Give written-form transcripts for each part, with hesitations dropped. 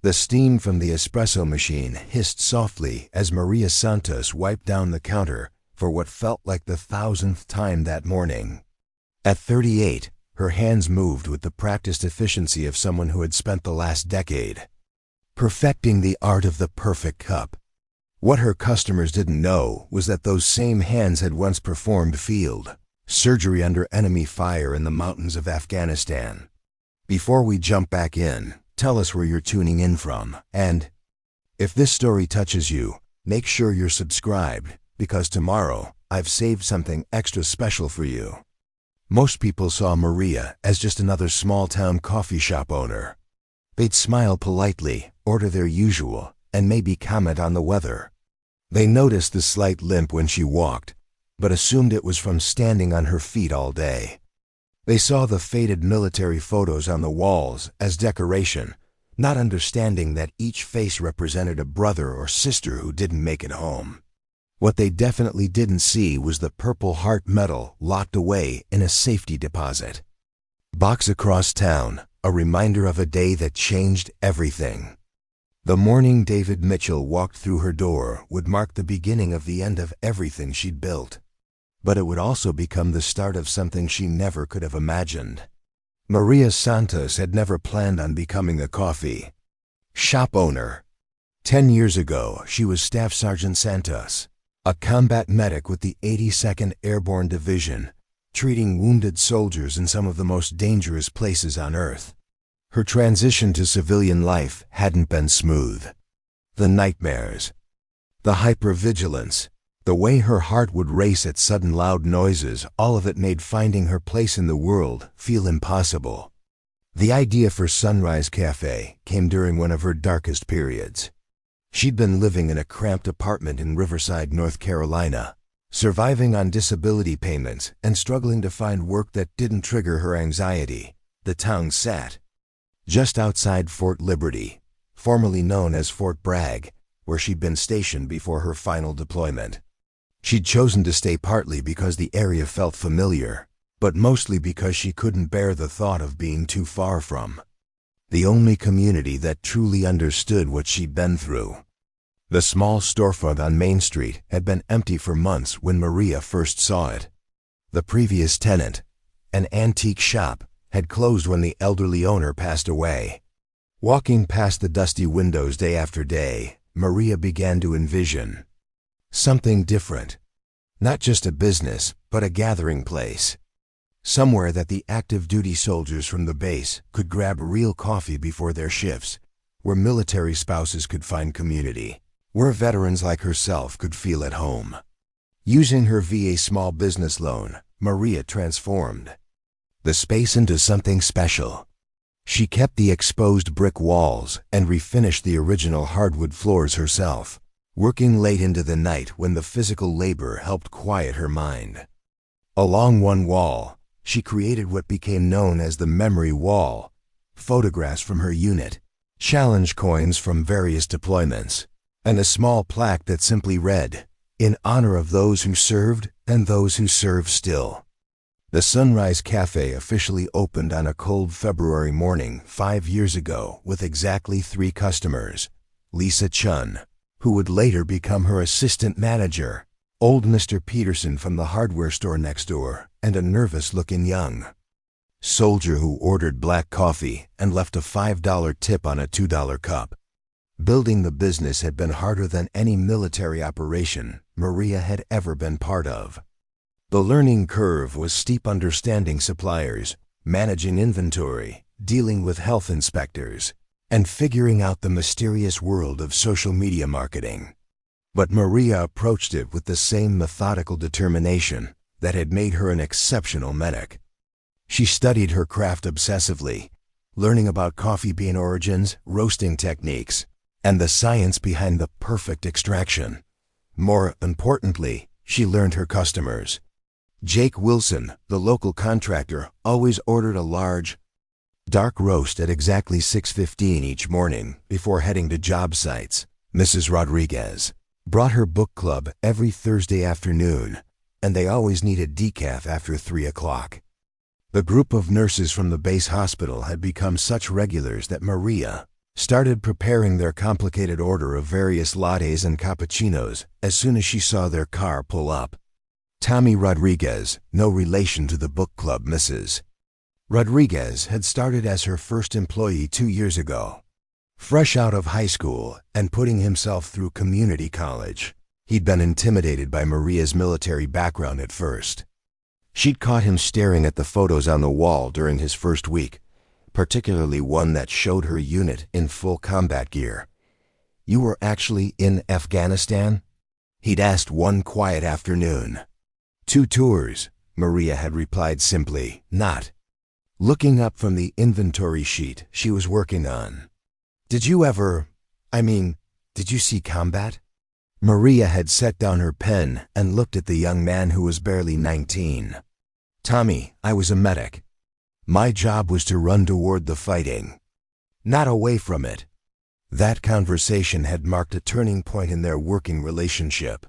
The steam from the espresso machine hissed softly as Maria Santos wiped down the counter for what felt like the 1000th time that morning. At 38, her hands moved with the practiced efficiency of someone who had spent the last decade perfecting the art of the perfect cup. What her customers didn't know was that those same hands had once performed field surgery under enemy fire in the mountains of Afghanistan. Before we jump back in, tell us where you're tuning in from, and if this story touches you, make sure you're subscribed, because tomorrow I've saved something extra special for you. Most people saw Maria as just another small-town coffee shop owner. They'd smile politely, order their usual, and maybe comment on the weather. They noticed the slight limp when she walked, but assumed it was from standing on her feet all day. They saw the faded military photos on the walls as decoration, not understanding that each face represented a brother or sister who didn't make it home. What they definitely didn't see was the Purple Heart medal locked away in a safety deposit box across town, a reminder of a day that changed everything. The morning David Mitchell walked through her door would mark the beginning of the end of everything she'd built. But it would also become the start of something she never could have imagined. Maria Santos had never planned on becoming a coffee shop owner. 10 years ago, she was Staff Sergeant Santos, a combat medic with the 82nd Airborne Division, treating wounded soldiers in some of the most dangerous places on Earth. Her transition to civilian life hadn't been smooth. The nightmares, the hypervigilance, the way her heart would race at sudden loud noises, all of it made finding her place in the world feel impossible. The idea for Sunrise Cafe came during one of her darkest periods. She'd been living in a cramped apartment in Riverside, North Carolina, surviving on disability payments and struggling to find work that didn't trigger her anxiety. The town sat just outside Fort Liberty, formerly known as Fort Bragg, where she'd been stationed before her final deployment. She'd chosen to stay partly because the area felt familiar, but mostly because she couldn't bear the thought of being too far from the only community that truly understood what she'd been through. The small storefront on Main Street had been empty for months when Maria first saw it. The previous tenant, an antique shop, had closed when the elderly owner passed away. Walking past the dusty windows day after day, Maria began to envision something different. Not just a business, but a gathering place. Somewhere that the active duty soldiers from the base could grab real coffee before their shifts, where military spouses could find community, where veterans like herself could feel at home. Using her VA small business loan, Maria transformed the space into something special. She kept the exposed brick walls and refinished the original hardwood floors herself, working late into the night when the physical labor helped quiet her mind. Along one wall, she created what became known as the memory wall, photographs from her unit, challenge coins from various deployments, and a small plaque that simply read, "In honor of those who served and those who serve still." The Sunrise Cafe officially opened on a cold February morning 5 years ago with exactly 3 customers: Lisa Chun, who would later become her assistant manager, old Mr. Peterson from the hardware store next door, and a nervous-looking young soldier who ordered black coffee and left a $5 tip on a $2 cup. Building the business had been harder than any military operation Maria had ever been part of. The learning curve was steep: understanding suppliers, managing inventory, dealing with health inspectors, and figuring out the mysterious world of social media marketing. But Maria approached it with the same methodical determination that had made her an exceptional medic. She studied her craft obsessively, learning about coffee bean origins, roasting techniques, and the science behind the perfect extraction. More importantly, she learned her customers. Jake Wilson, the local contractor, always ordered a large, dark roast at exactly 6:15 each morning before heading to job sites. Mrs. Rodriguez brought her book club every Thursday afternoon, and they always needed decaf after 3 o'clock. The group of nurses from the base hospital had become such regulars that Maria started preparing their complicated order of various lattes and cappuccinos as soon as she saw their car pull up. Tommy Rodriguez, no relation to the book club Mrs. Rodriguez, had started as her first employee 2 years ago. Fresh out of high school and putting himself through community college, he'd been intimidated by Maria's military background at first. She'd caught him staring at the photos on the wall during his first week, particularly one that showed her unit in full combat gear. "You were actually in Afghanistan?" he'd asked one quiet afternoon. "2 tours," Maria had replied simply, "not," looking up from the inventory sheet she was working on. "Did you did you see combat?" Maria had set down her pen and looked at the young man who was barely 19. "Tommy, I was a medic. My job was to run toward the fighting, not away from it." That conversation had marked a turning point in their working relationship.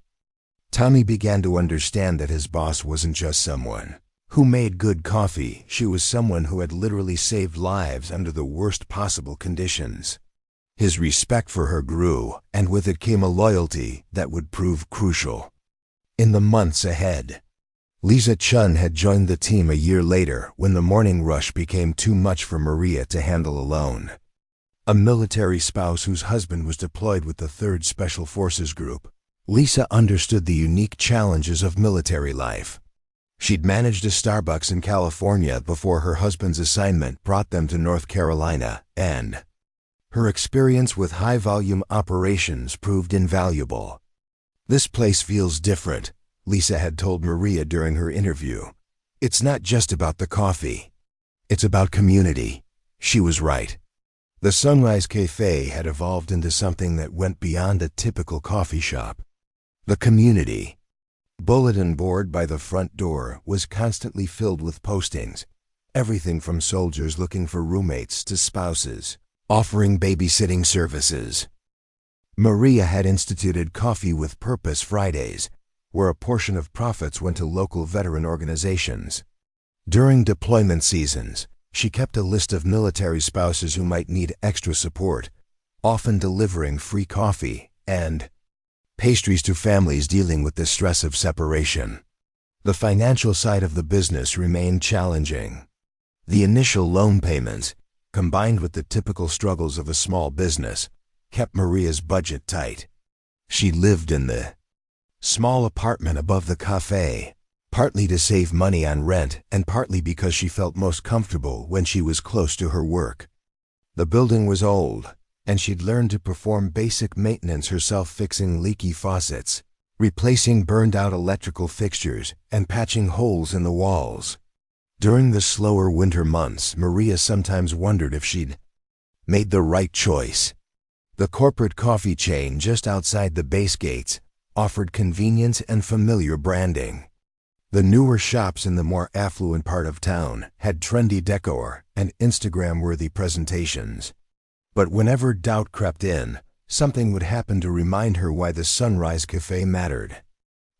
Tommy began to understand that his boss wasn't just someone who made good coffee. She was someone who had literally saved lives under the worst possible conditions. His respect for her grew, and with it came a loyalty that would prove crucial in the months ahead. Lisa Chun had joined the team a year later when the morning rush became too much for Maria to handle alone. A military spouse whose husband was deployed with the 3rd Special Forces Group, Lisa understood the unique challenges of military life. She'd managed a Starbucks in California before her husband's assignment brought them to North Carolina, and her experience with high-volume operations proved invaluable. "This place feels different," Lisa had told Maria during her interview. "It's not just about the coffee. It's about community." She was right. The Sunrise Cafe had evolved into something that went beyond a typical coffee shop. The community bulletin board by the front door was constantly filled with postings, everything from soldiers looking for roommates to spouses offering babysitting services. Maria had instituted Coffee with Purpose Fridays, where a portion of profits went to local veteran organizations. During deployment seasons, she kept a list of military spouses who might need extra support, often delivering free coffee and pastries to families dealing with the stress of separation. The financial side of the business remained challenging. The initial loan payments, combined with the typical struggles of a small business, kept Maria's budget tight. She lived in the small apartment above the cafe, partly to save money on rent and partly because she felt most comfortable when she was close to her work. The building was old, and she'd learned to perform basic maintenance herself, fixing leaky faucets, replacing burned-out electrical fixtures, and patching holes in the walls. During the slower winter months, Maria sometimes wondered if she'd made the right choice. The corporate coffee chain just outside the base gates offered convenience and familiar branding. The newer shops in the more affluent part of town had trendy decor and Instagram-worthy presentations. But whenever doubt crept in, something would happen to remind her why the Sunrise Cafe mattered.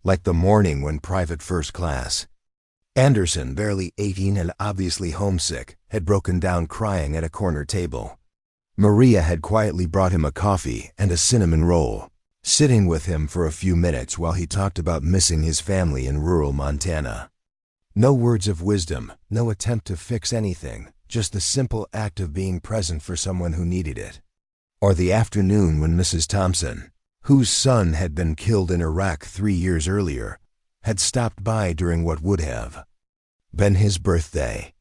Like the morning when Private First Class Anderson, barely 18 and obviously homesick, had broken down crying at a corner table. Maria had quietly brought him a coffee and a cinnamon roll, sitting with him for a few minutes while he talked about missing his family in rural Montana. No words of wisdom, no attempt to fix anything, just the simple act of being present for someone who needed it. Or the afternoon when Mrs. Thompson, whose son had been killed in Iraq 3 years earlier, had stopped by during what would have been his birthday.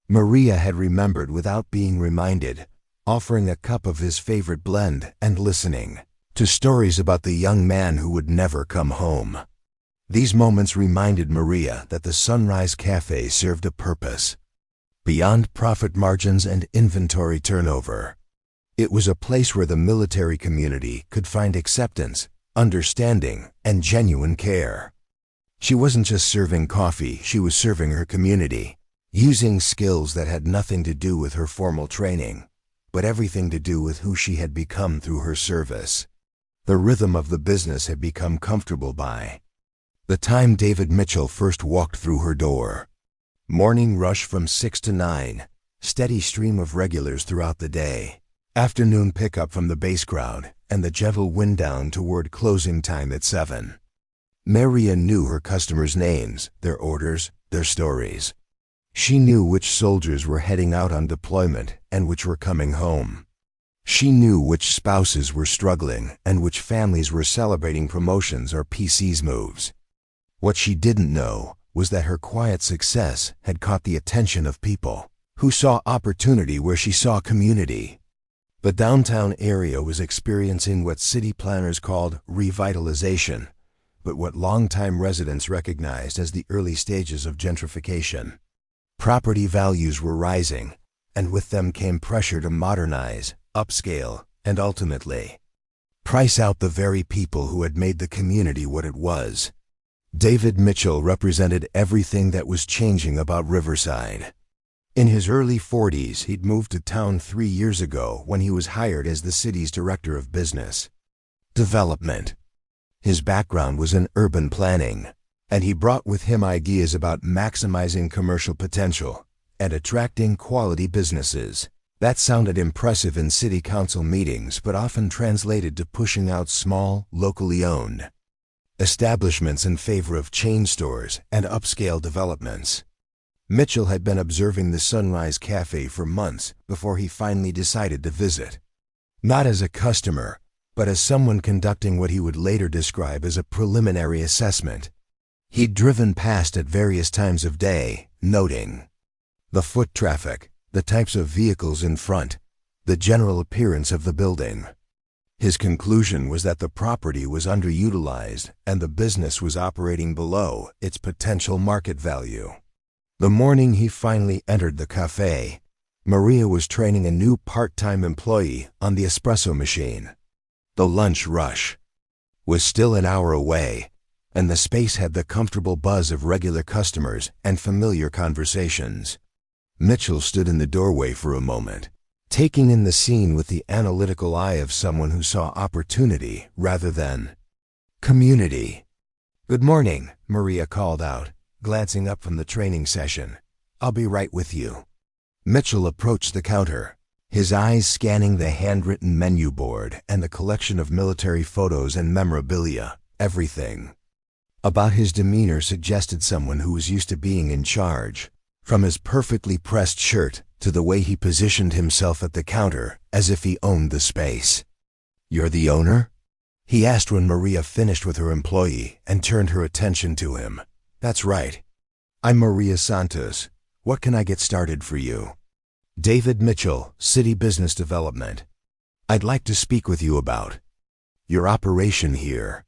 Maria had remembered without being reminded, offering a cup of his favorite blend and listening to stories about the young man who would never come home. These moments reminded Maria that the Sunrise Cafe served a purpose beyond profit margins and inventory turnover. It was a place where the military community could find acceptance, understanding, and genuine care. She wasn't just serving coffee, she was serving her community, using skills that had nothing to do with her formal training, but everything to do with who she had become through her service. The rhythm of the business had become comfortable by the time David Mitchell first walked through her door. Morning rush from 6 to 9, steady stream of regulars throughout the day. Afternoon pickup from the base crowd, and the gentle wind down toward closing time at 7. Maria knew her customers' names, their orders, their stories. She knew which soldiers were heading out on deployment and which were coming home. She knew which spouses were struggling and which families were celebrating promotions or PC's moves. What she didn't know was that her quiet success had caught the attention of people who saw opportunity where she saw community. The downtown area was experiencing what city planners called revitalization, but what longtime residents recognized as the early stages of gentrification. Property values were rising, and with them came pressure to modernize, upscale, and ultimately price out the very people who had made the community what it was. David Mitchell represented everything that was changing about Riverside. In his early 40s, he'd moved to town 3 years ago when he was hired as the city's director of business development. His background was in urban planning, and he brought with him ideas about maximizing commercial potential and attracting quality businesses. That sounded impressive in city council meetings, but often translated to pushing out small, locally owned establishments in favor of chain stores and upscale developments. Mitchell had been observing the Sunrise Cafe for months before he finally decided to visit. Not as a customer, but as someone conducting what he would later describe as a preliminary assessment. He'd driven past at various times of day, noting the foot traffic, the types of vehicles in front, the general appearance of the building. His conclusion was that the property was underutilized and the business was operating below its potential market value. The morning he finally entered the cafe, Maria was training a new part-time employee on the espresso machine. The lunch rush was still an hour away, and the space had the comfortable buzz of regular customers and familiar conversations. Mitchell stood in the doorway for a moment, taking in the scene with the analytical eye of someone who saw opportunity rather than community. "Good morning," Maria called out, glancing up from the training session. "I'll be right with you." Mitchell approached the counter, his eyes scanning the handwritten menu board and the collection of military photos and memorabilia. Everything about his demeanor suggested someone who was used to being in charge. From his perfectly pressed shirt to the way he positioned himself at the counter as if he owned the space. "You're the owner?" he asked when Maria finished with her employee and turned her attention to him. "That's right. I'm Maria Santos. What can I get started for you?" "David Mitchell, City Business Development. I'd like to speak with you about your operation here."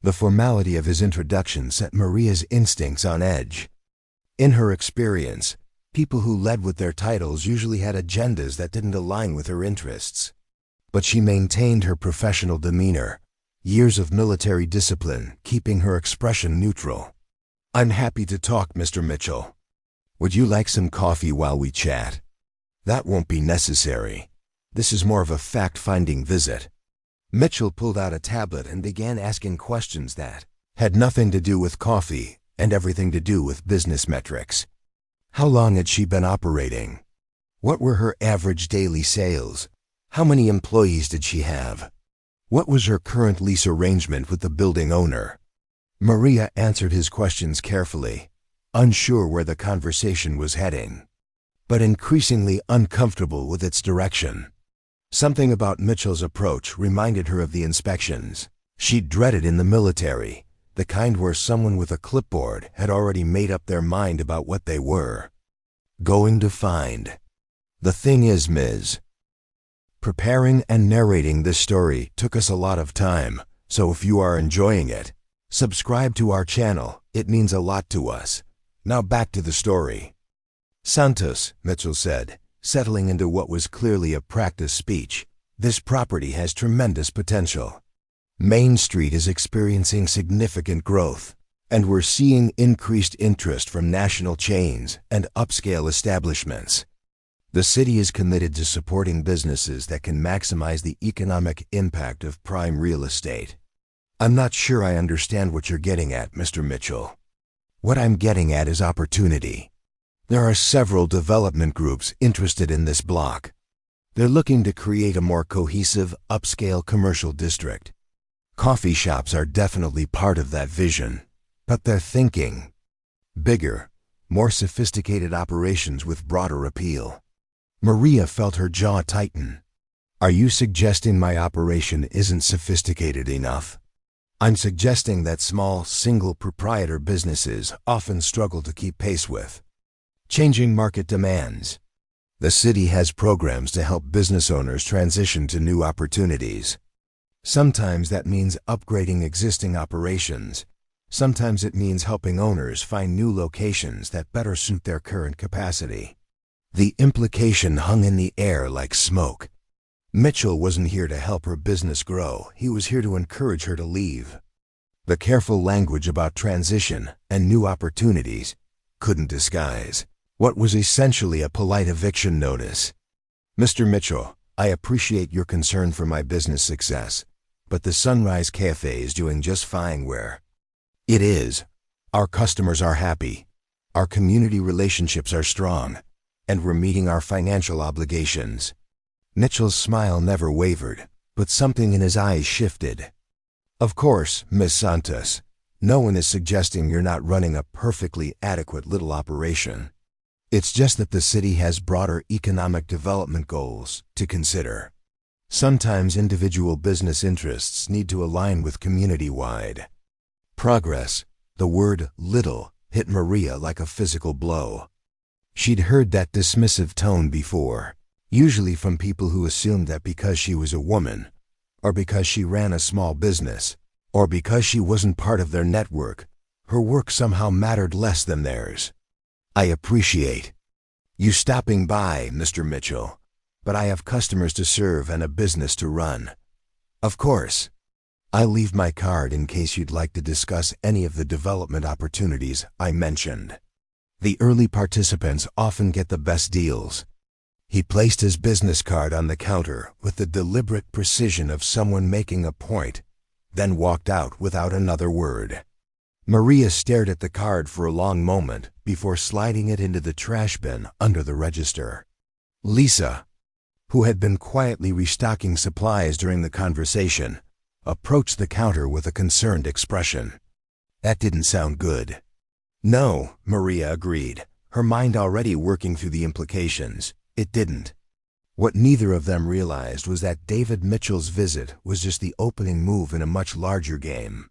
The formality of his introduction set Maria's instincts on edge. In her experience, people who led with their titles usually had agendas that didn't align with her interests. But she maintained her professional demeanor, years of military discipline keeping her expression neutral. "I'm happy to talk, Mr. Mitchell. Would you like some coffee while we chat?" "That won't be necessary. This is more of a fact-finding visit." Mitchell pulled out a tablet and began asking questions that had nothing to do with coffee and everything to do with business metrics. How long had she been operating? What were her average daily sales? How many employees did she have? What was her current lease arrangement with the building owner? Maria answered his questions carefully, unsure where the conversation was heading, but increasingly uncomfortable with its direction. Something about Mitchell's approach reminded her of the inspections she'd dreaded in the military, the kind where someone with a clipboard had already made up their mind about what they were going to find. "The thing is, Ms. Preparing and narrating this story took us a lot of time, so if you are enjoying it, subscribe to our channel. It means a lot to us. Now back to the story." "Santos," Mitchell said, settling into what was clearly a practice speech, "this property has tremendous potential. Main Street is experiencing significant growth, and we're seeing increased interest from national chains and upscale establishments. The city is committed to supporting businesses that can maximize the economic impact of prime real estate." "I'm not sure I understand what you're getting at, Mr. Mitchell." "What I'm getting at is opportunity. There are several development groups interested in this block. They're looking to create a more cohesive, upscale commercial district. Coffee shops are definitely part of that vision, but they're thinking bigger, more sophisticated operations with broader appeal. Maria felt her jaw tighten. Are you suggesting my operation isn't sophisticated enough? I'm suggesting that small, single-proprietor businesses often struggle to keep pace with changing market demands. The city has programs to help business owners transition to new opportunities. Sometimes that means upgrading existing operations. Sometimes it means helping owners find new locations that better suit their current capacity. The implication hung in the air like smoke. Mitchell wasn't here to help her business grow. He was here to encourage her to leave. The careful language about transition and new opportunities couldn't disguise what was essentially a polite eviction notice. Mr. Mitchell, I appreciate your concern for my business success, but the Sunrise Cafe is doing just fine where it is. Our customers are happy, our community relationships are strong, and we're meeting our financial obligations. Mitchell's smile never wavered, but something in his eyes shifted. Of course, Miss Santos, no one is suggesting you're not running a perfectly adequate little operation. It's just that the city has broader economic development goals to consider. Sometimes individual business interests need to align with community-wide progress. The word little hit Maria like a physical blow. She'd heard that dismissive tone before, usually from people who assumed that because she was a woman, or because she ran a small business, or because she wasn't part of their network, her work somehow mattered less than theirs. I appreciate you stopping by, Mr. Mitchell, but I have customers to serve and a business to run. Of course. I'll leave my card in case you'd like to discuss any of the development opportunities I mentioned. The early participants often get the best deals. He placed his business card on the counter with the deliberate precision of someone making a point, then walked out without another word. Maria stared at the card for a long moment before sliding it into the trash bin under the register. Lisa, who had been quietly restocking supplies during the conversation, approached the counter with a concerned expression. That didn't sound good. No, Maria agreed, her mind already working through the implications. It didn't. What neither of them realized was that David Mitchell's visit was just the opening move in a much larger game.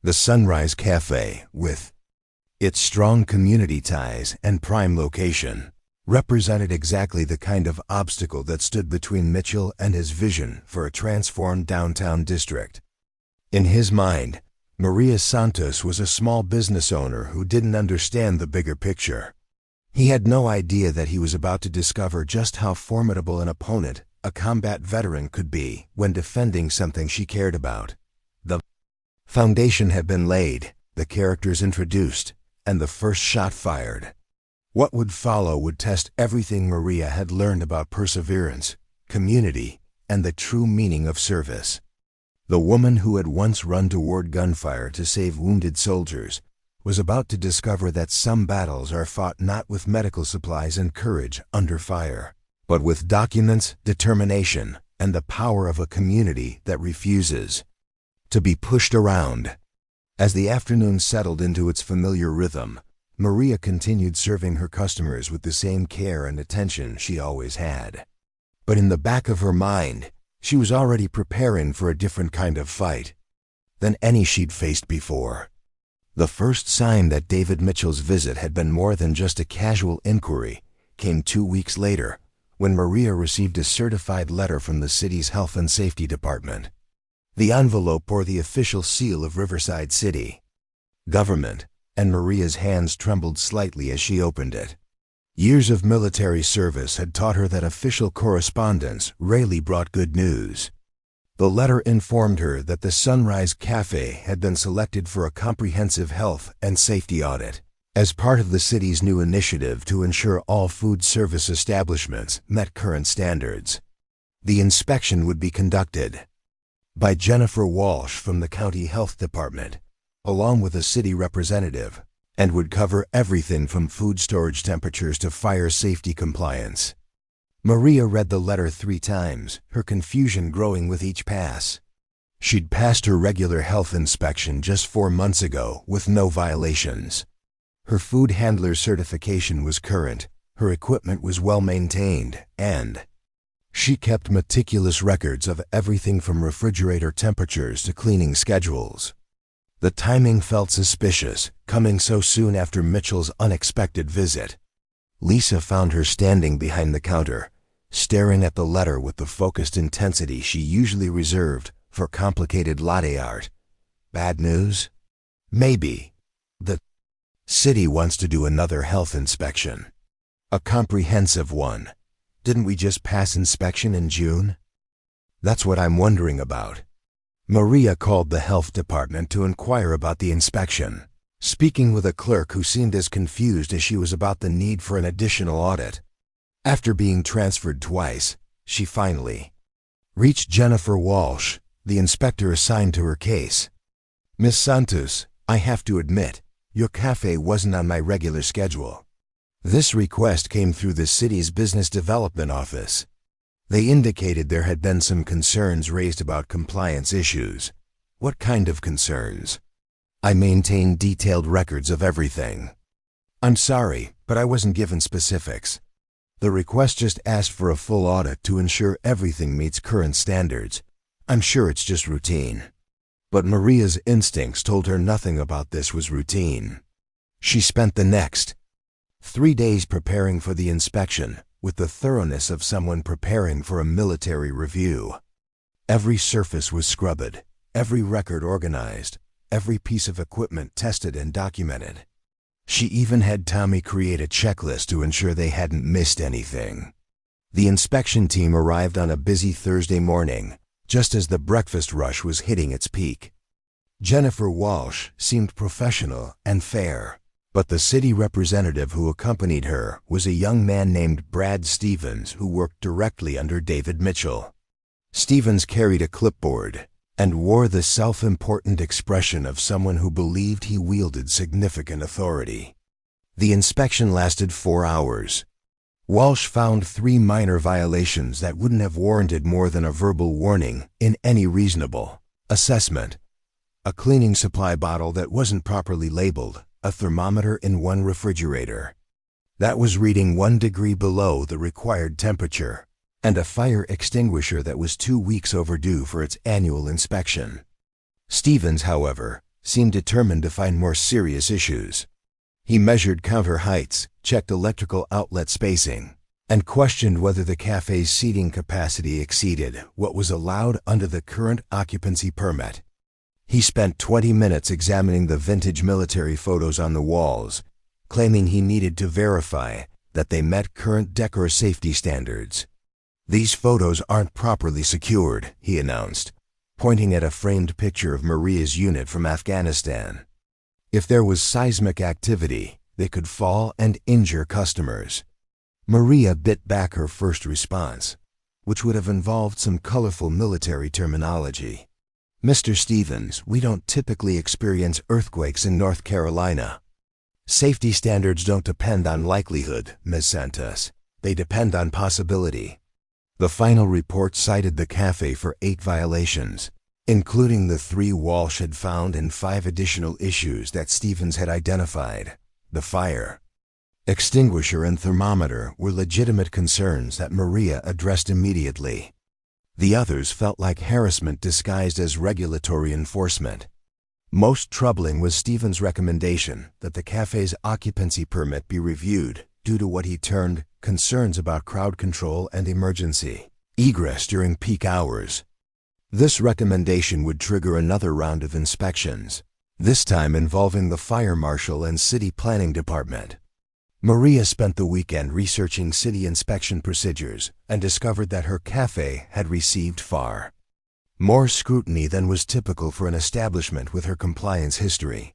The Sunrise Cafe, with its strong community ties and prime location, represented exactly the kind of obstacle that stood between Mitchell and his vision for a transformed downtown district. In his mind, Maria Santos was a small business owner who didn't understand the bigger picture. He had no idea that he was about to discover just how formidable an opponent a combat veteran could be when defending something she cared about. The foundation had been laid, the characters introduced, and the first shot fired. What would follow would test everything Maria had learned about perseverance, community, and the true meaning of service. The woman who had once run toward gunfire to save wounded soldiers was about to discover that some battles are fought not with medical supplies and courage under fire, but with documents, determination, and the power of a community that refuses to be pushed around. As the afternoon settled into its familiar rhythm, Maria continued serving her customers with the same care and attention she always had. But in the back of her mind, she was already preparing for a different kind of fight than any she'd faced before. The first sign that David Mitchell's visit had been more than just a casual inquiry came 2 weeks later, when Maria received a certified letter from the city's Health and Safety Department. The envelope bore the official seal of Riverside City government, and Maria's hands trembled slightly as she opened it. Years of military service had taught her that official correspondence rarely brought good news. The letter informed her that the Sunrise Cafe had been selected for a comprehensive health and safety audit as part of the city's new initiative to ensure all food service establishments met current standards. The inspection would be conducted by Jennifer Walsh from the County Health Department, along with a city representative, and would cover everything from food storage temperatures to fire safety compliance. Maria read the letter 3 times, her confusion growing with each pass. She'd passed her regular health inspection just 4 months ago with no violations. Her food handler certification was current, her equipment was well maintained, and she kept meticulous records of everything from refrigerator temperatures to cleaning schedules. The timing felt suspicious, coming so soon after Mitchell's unexpected visit. Lisa found her standing behind the counter, staring at the letter with the focused intensity she usually reserved for complicated latte art. Bad news? Maybe. The city wants to do another health inspection. A comprehensive one. Didn't we just pass inspection in June? That's what I'm wondering about. Maria called the health department to inquire about the inspection, speaking with a clerk who seemed as confused as she was about the need for an additional audit. After being transferred twice, she finally reached Jennifer Walsh, the inspector assigned to her case. Miss Santos, I have to admit, your cafe wasn't on my regular schedule. This request came through the city's business development office. They indicated there had been some concerns raised about compliance issues. What kind of concerns? I maintain detailed records of everything. I'm sorry, but I wasn't given specifics. The request just asked for a full audit to ensure everything meets current standards. I'm sure it's just routine. But Maria's instincts told her nothing about this was routine. She spent the next 3 days preparing for the inspection with the thoroughness of someone preparing for a military review. Every surface was scrubbed, every record organized, every piece of equipment tested and documented. She even had Tommy create a checklist to ensure they hadn't missed anything. The inspection team arrived on a busy Thursday morning, just as the breakfast rush was hitting its peak. Jennifer Walsh seemed professional and fair, but the city representative who accompanied her was a young man named Brad Stevens who worked directly under David Mitchell. Stevens carried a clipboard and wore the self-important expression of someone who believed he wielded significant authority. The inspection lasted 4 hours. Walsh found 3 minor violations that wouldn't have warranted more than a verbal warning in any reasonable assessment. A cleaning supply bottle that wasn't properly labeled, a thermometer in one refrigerator that was reading 1 degree below the required temperature, and a fire extinguisher that was 2 weeks overdue for its annual inspection. Stevens, however, seemed determined to find more serious issues. He measured counter heights, checked electrical outlet spacing, and questioned whether the cafe's seating capacity exceeded what was allowed under the current occupancy permit. He spent 20 minutes examining the vintage military photos on the walls, claiming he needed to verify that they met current decor safety standards. These photos aren't properly secured, he announced, pointing at a framed picture of Maria's unit from Afghanistan. If there was seismic activity, they could fall and injure customers. Maria bit back her first response, which would have involved some colorful military terminology. Mr. Stevens, we don't typically experience earthquakes in North Carolina. Safety standards don't depend on likelihood, Ms. Santos. They depend on possibility. The final report cited the cafe for 8 violations, including the 3 Walsh had found and 5 additional issues that Stevens had identified. The fire extinguisher and thermometer were legitimate concerns that Maria addressed immediately. The others felt like harassment disguised as regulatory enforcement. Most troubling was Stevens' recommendation that the cafe's occupancy permit be reviewed due to what he termed concerns about crowd control and emergency egress during peak hours. This recommendation would trigger another round of inspections, this time involving the fire marshal and city planning department. Maria spent the weekend researching city inspection procedures and discovered that her cafe had received far more scrutiny than was typical for an establishment with her compliance history.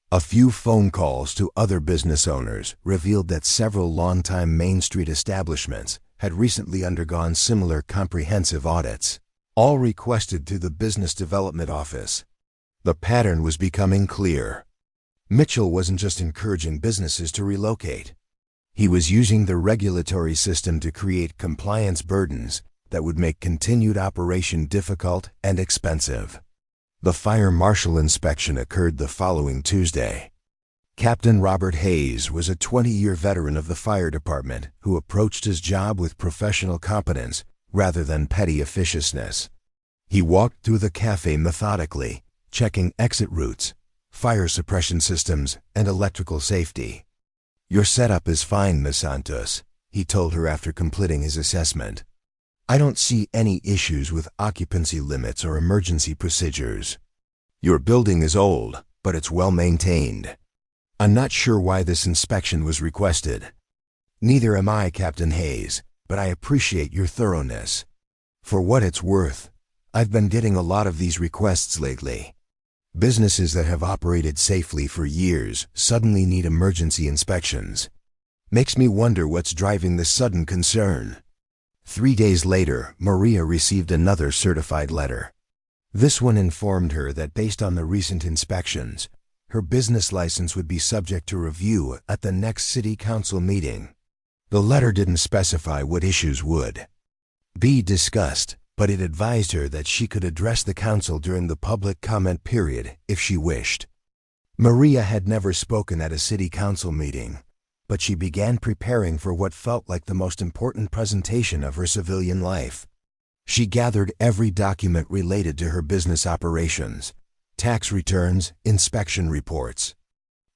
A few phone calls to other business owners revealed that several longtime Main Street establishments had recently undergone similar comprehensive audits, all requested through the Business Development Office. The pattern was becoming clear. Mitchell wasn't just encouraging businesses to relocate. He was using the regulatory system to create compliance burdens that would make continued operation difficult and expensive. The fire marshal inspection occurred the following Tuesday. Captain Robert Hayes was a 20-year veteran of the fire department who approached his job with professional competence rather than petty officiousness. He walked through the cafe methodically, checking exit routes, fire suppression systems, and electrical safety. "Your setup is fine, Ms. Santos," he told her after completing his assessment. "I don't see any issues with occupancy limits or emergency procedures. Your building is old, but it's well maintained. I'm not sure why this inspection was requested." "Neither am I, Captain Hayes, but I appreciate your thoroughness. For what it's worth, I've been getting a lot of these requests lately. Businesses that have operated safely for years suddenly need emergency inspections. Makes me wonder what's driving this sudden concern." 3 days later, Maria received another certified letter. This one informed her that based on the recent inspections, her business license would be subject to review at the next city council meeting. The letter didn't specify what issues would be discussed, but it advised her that she could address the council during the public comment period if she wished. Maria had never spoken at a city council meeting, but she began preparing for what felt like the most important presentation of her civilian life. She gathered every document related to her business operations: tax returns, inspection reports,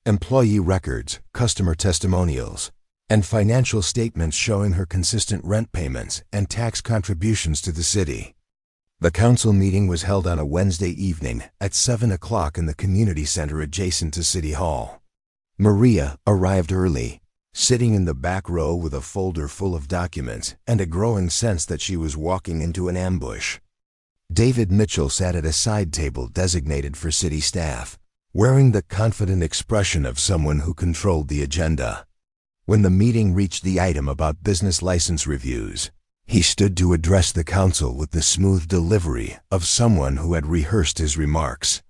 employee records, customer testimonials, and financial statements showing her consistent rent payments and tax contributions to the city. The council meeting was held on a Wednesday evening at 7 o'clock in the community center adjacent to City Hall. Maria arrived early, sitting in the back row with a folder full of documents and a growing sense that she was walking into an ambush. David Mitchell sat at a side table designated for city staff, wearing the confident expression of someone who controlled the agenda. When the meeting reached the item about business license reviews, he stood to address the council with the smooth delivery of someone who had rehearsed his remarks.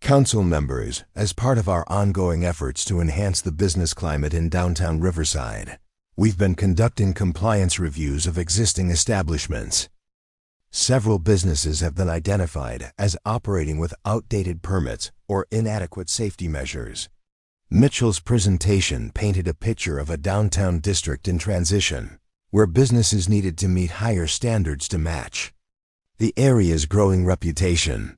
"Council members, as part of our ongoing efforts to enhance the business climate in downtown Riverside, we've been conducting compliance reviews of existing establishments. Several businesses have been identified as operating with outdated permits or inadequate safety measures." Mitchell's presentation painted a picture of a downtown district in transition, where businesses needed to meet higher standards to match the area's growing reputation.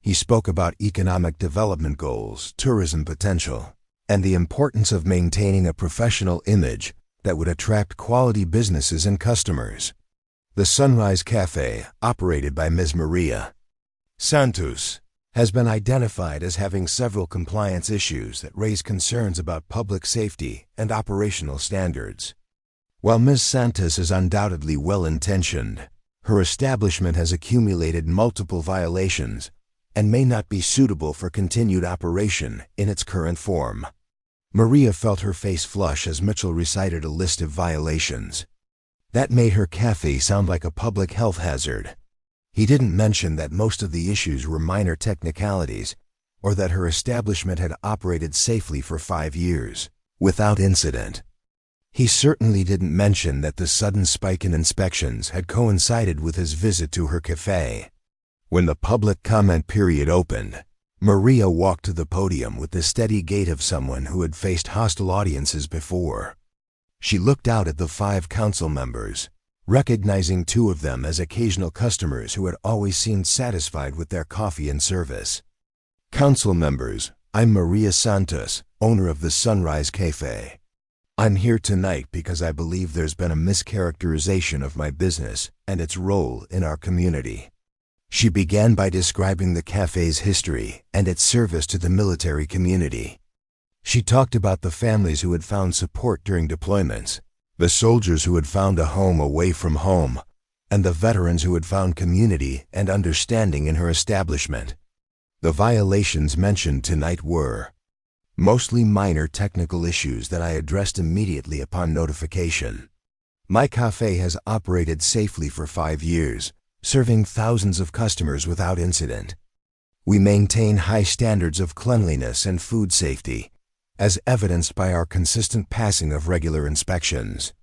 He spoke about economic development goals, tourism potential, and the importance of maintaining a professional image that would attract quality businesses and customers. The Sunrise Cafe, operated by Ms. Maria Santos, has been identified as having several compliance issues that raise concerns about public safety and operational standards. While Ms. Santos is undoubtedly well-intentioned, her establishment has accumulated multiple violations and may not be suitable for continued operation in its current form. Maria felt her face flush as Mitchell recited a list of violations. That made her cafe sound like a public health hazard. He didn't mention that most of the issues were minor technicalities, or that her establishment had operated safely for 5 years, without incident. He certainly didn't mention that the sudden spike in inspections had coincided with his visit to her cafe. When the public comment period opened, Maria walked to the podium with the steady gait of someone who had faced hostile audiences before. She looked out at the 5 council members, recognizing 2 of them as occasional customers who had always seemed satisfied with their coffee and service. "Council members, I'm Maria Santos, owner of the Sunrise Cafe. I'm here tonight because I believe there's been a mischaracterization of my business and its role in our community." She began by describing the cafe's history and its service to the military community. She talked about the families who had found support during deployments, the soldiers who had found a home away from home, and the veterans who had found community and understanding in her establishment. The violations mentioned tonight were mostly minor technical issues that I addressed immediately upon notification. My cafe has operated safely for 5 years, serving thousands of customers without incident. We maintain high standards of cleanliness and food safety, as evidenced by our consistent passing of regular inspections.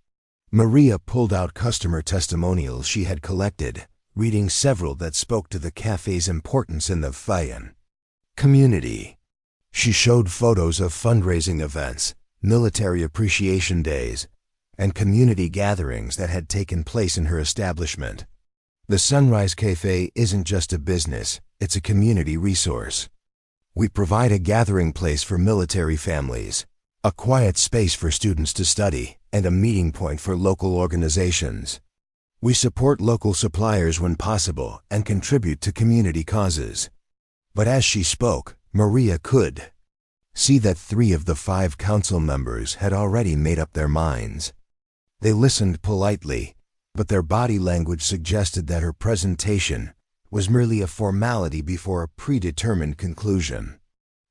Maria pulled out customer testimonials she had collected, reading several that spoke to the cafe's importance in the Fayan community. She showed photos of fundraising events, military appreciation days, and community gatherings that had taken place in her establishment. The Sunrise Cafe isn't just a business, it's a community resource. We provide a gathering place for military families, a quiet space for students to study, and a meeting point for local organizations. We support local suppliers when possible and contribute to community causes. But as she spoke, Maria could see that 3 of the 5 council members had already made up their minds. They listened politely, but their body language suggested that her presentation was merely a formality before a predetermined conclusion.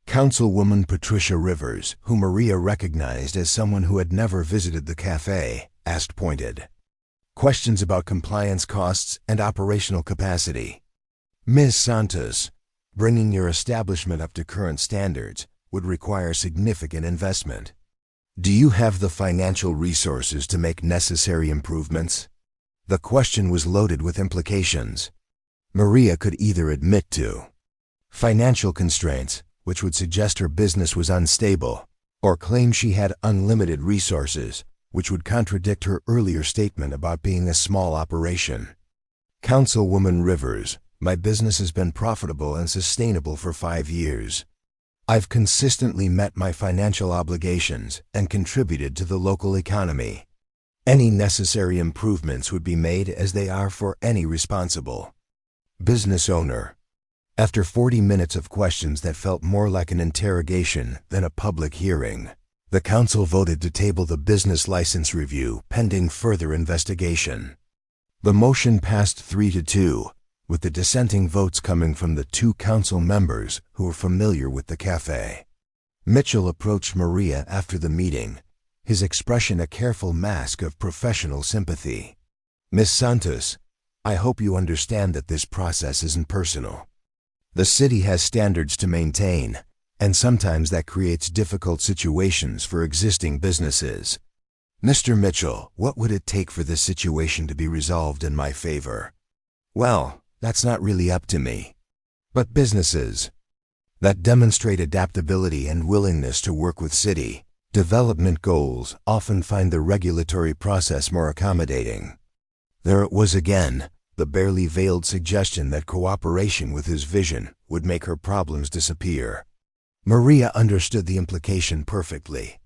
Councilwoman Patricia Rivers, who Maria recognized as someone who had never visited the cafe, asked pointed questions about compliance costs and operational capacity. Ms. Santos, bringing your establishment up to current standards would require significant investment. Do you have the financial resources to make necessary improvements? The question was loaded with implications. Maria could either admit to financial constraints, which would suggest her business was unstable, or claim she had unlimited resources, which would contradict her earlier statement about being a small operation. Councilwoman Rivers, my business has been profitable and sustainable for 5 years. I've consistently met my financial obligations and contributed to the local economy. Any necessary improvements would be made as they are for any responsible business owner. After 40 minutes of questions that felt more like an interrogation than a public hearing, the council voted to table the business license review pending further investigation. The motion passed 3-2, with the dissenting votes coming from the 2 council members who were familiar with the cafe. Mitchell approached Maria after the meeting, his expression a careful mask of professional sympathy. Ms. Santos, I hope you understand that this process isn't personal. The city has standards to maintain, and sometimes that creates difficult situations for existing businesses. Mr. Mitchell, what would it take for this situation to be resolved in my favor? Well, that's not really up to me. But businesses that demonstrate adaptability and willingness to work with city development goals often find the regulatory process more accommodating. There it was again, the barely veiled suggestion that cooperation with his vision would make her problems disappear. Maria understood the implication perfectly.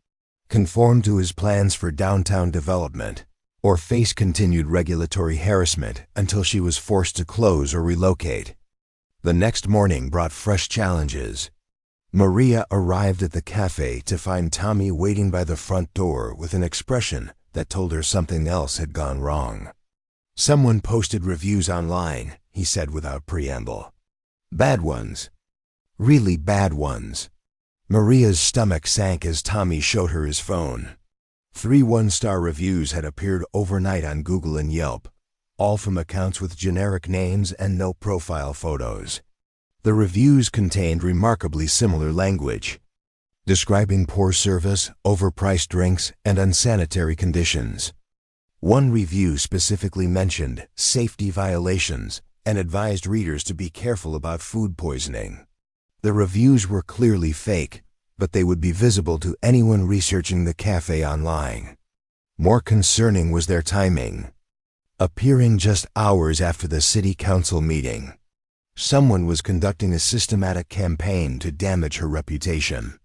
Conform to his plans for downtown development, or face continued regulatory harassment until she was forced to close or relocate. The next morning brought fresh challenges. Maria arrived at the cafe to find Tommy waiting by the front door with an expression that told her something else had gone wrong. Someone posted reviews online, he said without preamble. Bad ones. Really bad ones. Maria's stomach sank as Tommy showed her his phone. 3 one-star reviews had appeared overnight on Google and Yelp, all from accounts with generic names and no profile photos. The reviews contained remarkably similar language, describing poor service, overpriced drinks, and unsanitary conditions. One review specifically mentioned safety violations and advised readers to be careful about food poisoning. The reviews were clearly fake, but they would be visible to anyone researching the cafe online. More concerning was their timing. Appearing just hours after the city council meeting, someone was conducting a systematic campaign to damage her reputation.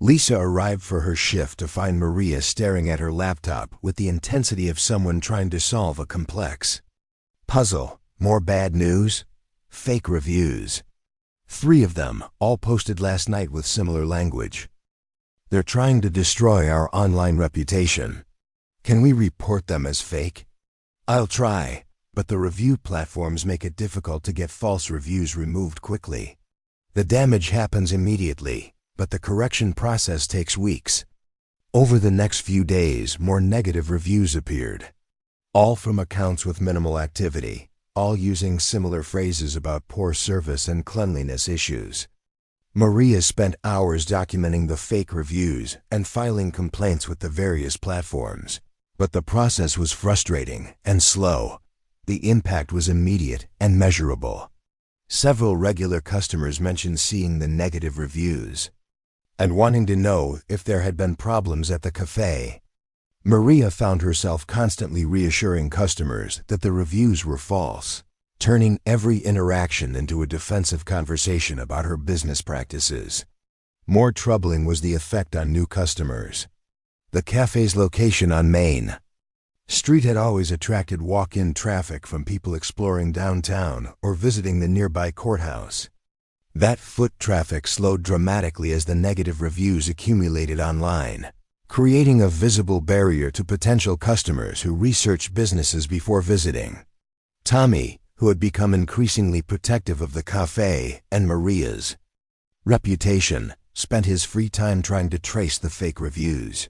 Lisa arrived for her shift to find Maria staring at her laptop with the intensity of someone trying to solve a complex puzzle. More bad news? Fake reviews. 3 of them, all posted last night with similar language. They're trying to destroy our online reputation. Can we report them as fake? I'll try, but the review platforms make it difficult to get false reviews removed quickly. The damage happens immediately, but the correction process takes weeks. Over the next few days, more negative reviews appeared, all from accounts with minimal activity, all using similar phrases about poor service and cleanliness issues. Maria spent hours documenting the fake reviews and filing complaints with the various platforms. But the process was frustrating and slow. The impact was immediate and measurable. Several regular customers mentioned seeing the negative reviews and wanting to know if there had been problems at the cafe. Maria found herself constantly reassuring customers that the reviews were false, turning every interaction into a defensive conversation about her business practices. More troubling was the effect on new customers. The cafe's location on Main Street had always attracted walk-in traffic from people exploring downtown or visiting the nearby courthouse. That foot traffic slowed dramatically as the negative reviews accumulated online, creating a visible barrier to potential customers who researched businesses before visiting. Tommy, who had become increasingly protective of the cafe and Maria's reputation, spent his free time trying to trace the fake reviews.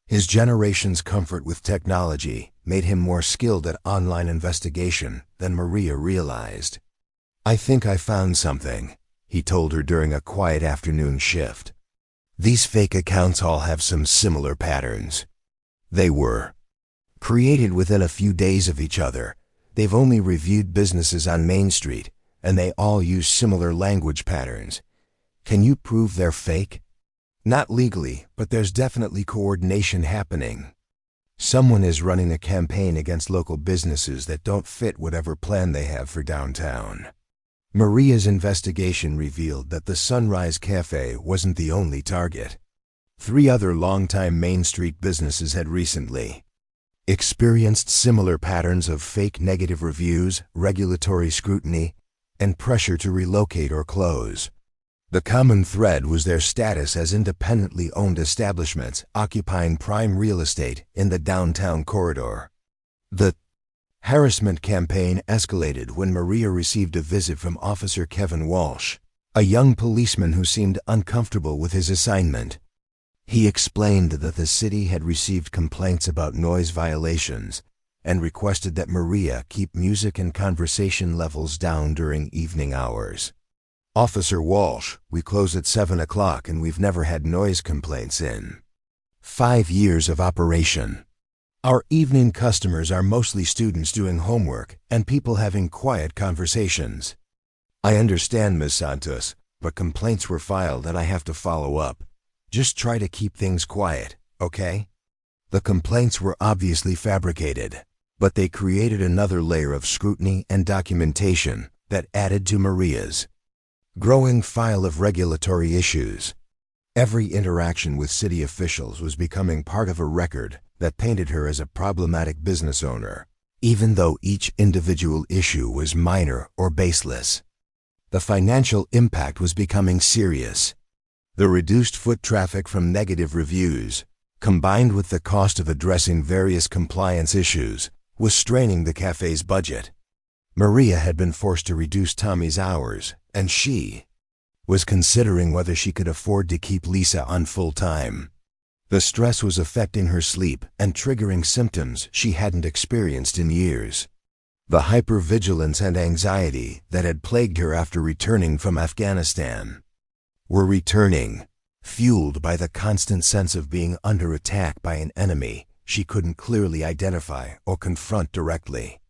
His generation's comfort with technology made him more skilled at online investigation than Maria realized. "I think I found something," he told her during a quiet afternoon shift. "These fake accounts all have some similar patterns. They were created within a few days of each other. They've only reviewed businesses on Main Street, and they all use similar language patterns. Can you prove they're fake?" "Not legally, but there's definitely coordination happening. Someone is running a campaign against local businesses that don't fit whatever plan they have for downtown." Maria's investigation revealed that the Sunrise Cafe wasn't the only target. 3 other longtime Main Street businesses had recently experienced similar patterns of fake negative reviews, regulatory scrutiny, and pressure to relocate or close. The common thread was their status as independently owned establishments occupying prime real estate in the downtown corridor. The harassment campaign escalated when Maria received a visit from Officer Kevin Walsh, a young policeman who seemed uncomfortable with his assignment. He explained that the city had received complaints about noise violations and requested that Maria keep music and conversation levels down during evening hours. "Officer Walsh, we close at 7 o'clock and we've never had noise complaints in 5 years of operation. Our evening customers are mostly students doing homework and people having quiet conversations." "I understand, Ms. Santos, but complaints were filed and I have to follow up. Just try to keep things quiet, okay?" The complaints were obviously fabricated, but they created another layer of scrutiny and documentation that added to Maria's growing file of regulatory issues. Every interaction with city officials was becoming part of a record that painted her as a problematic business owner, even though each individual issue was minor or baseless. The financial impact was becoming serious. The reduced foot traffic from negative reviews, combined with the cost of addressing various compliance issues, was straining the cafe's budget. Maria had been forced to reduce Tommy's hours, and she was considering whether she could afford to keep Lisa on full-time. The stress was affecting her sleep and triggering symptoms she hadn't experienced in years. The hypervigilance and anxiety that had plagued her after returning from Afghanistan were returning, fueled by the constant sense of being under attack by an enemy she couldn't clearly identify or confront directly.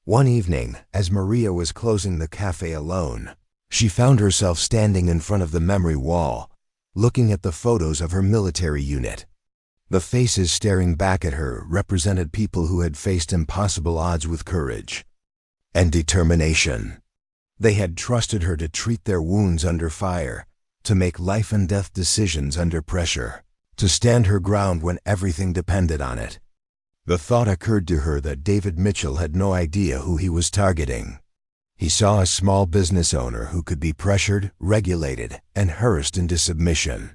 One evening, as Maria was closing the cafe alone, she found herself standing in front of the memory wall, looking at the photos of her military unit. The faces staring back at her represented people who had faced impossible odds with courage and determination. They had trusted her to treat their wounds under fire, to make life-and-death decisions under pressure, to stand her ground when everything depended on it. The thought occurred to her that David Mitchell had no idea who he was targeting. He saw a small business owner who could be pressured, regulated, and harassed into submission.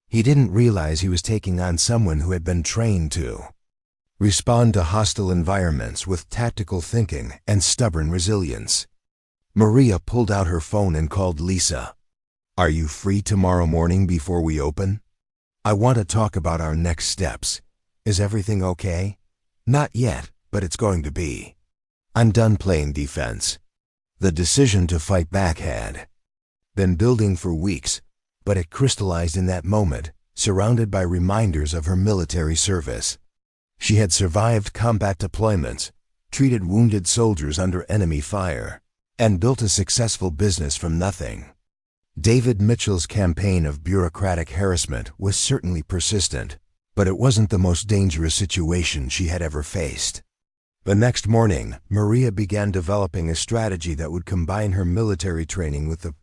He didn't realize he was taking on someone who had been trained to respond to hostile environments with tactical thinking and stubborn resilience. Maria pulled out her phone and called Lisa. "Are you free tomorrow morning before we open? I want to talk about our next steps. Is everything okay?" "Not yet, but it's going to be. I'm done playing defense." The decision to fight back had been building for weeks, but it crystallized in that moment, surrounded by reminders of her military service. She had survived combat deployments, treated wounded soldiers under enemy fire, and built a successful business from nothing. David Mitchell's campaign of bureaucratic harassment was certainly persistent, but it wasn't the most dangerous situation she had ever faced. The next morning, Maria began developing a strategy that would combine her military training with the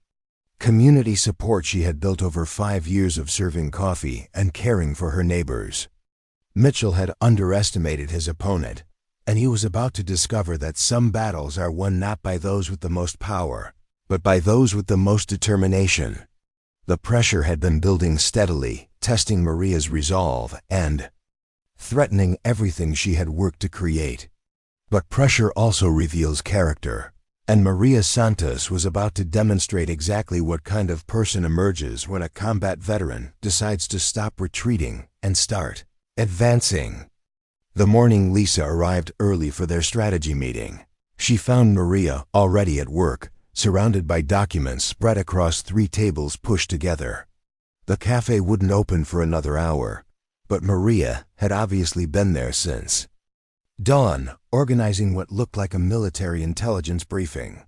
community support she had built over 5 years of serving coffee and caring for her neighbors. Mitchell had underestimated his opponent, and he was about to discover that some battles are won not by those with the most power, but by those with the most determination. The pressure had been building steadily, testing Maria's resolve and threatening everything she had worked to create. But pressure also reveals character, and Maria Santos was about to demonstrate exactly what kind of person emerges when a combat veteran decides to stop retreating and start advancing. The morning Lisa arrived early for their strategy meeting. She found Maria already at work, surrounded by documents spread across 3 tables pushed together. The cafe wouldn't open for another hour, but Maria had obviously been there since dawn, organizing what looked like a military intelligence briefing.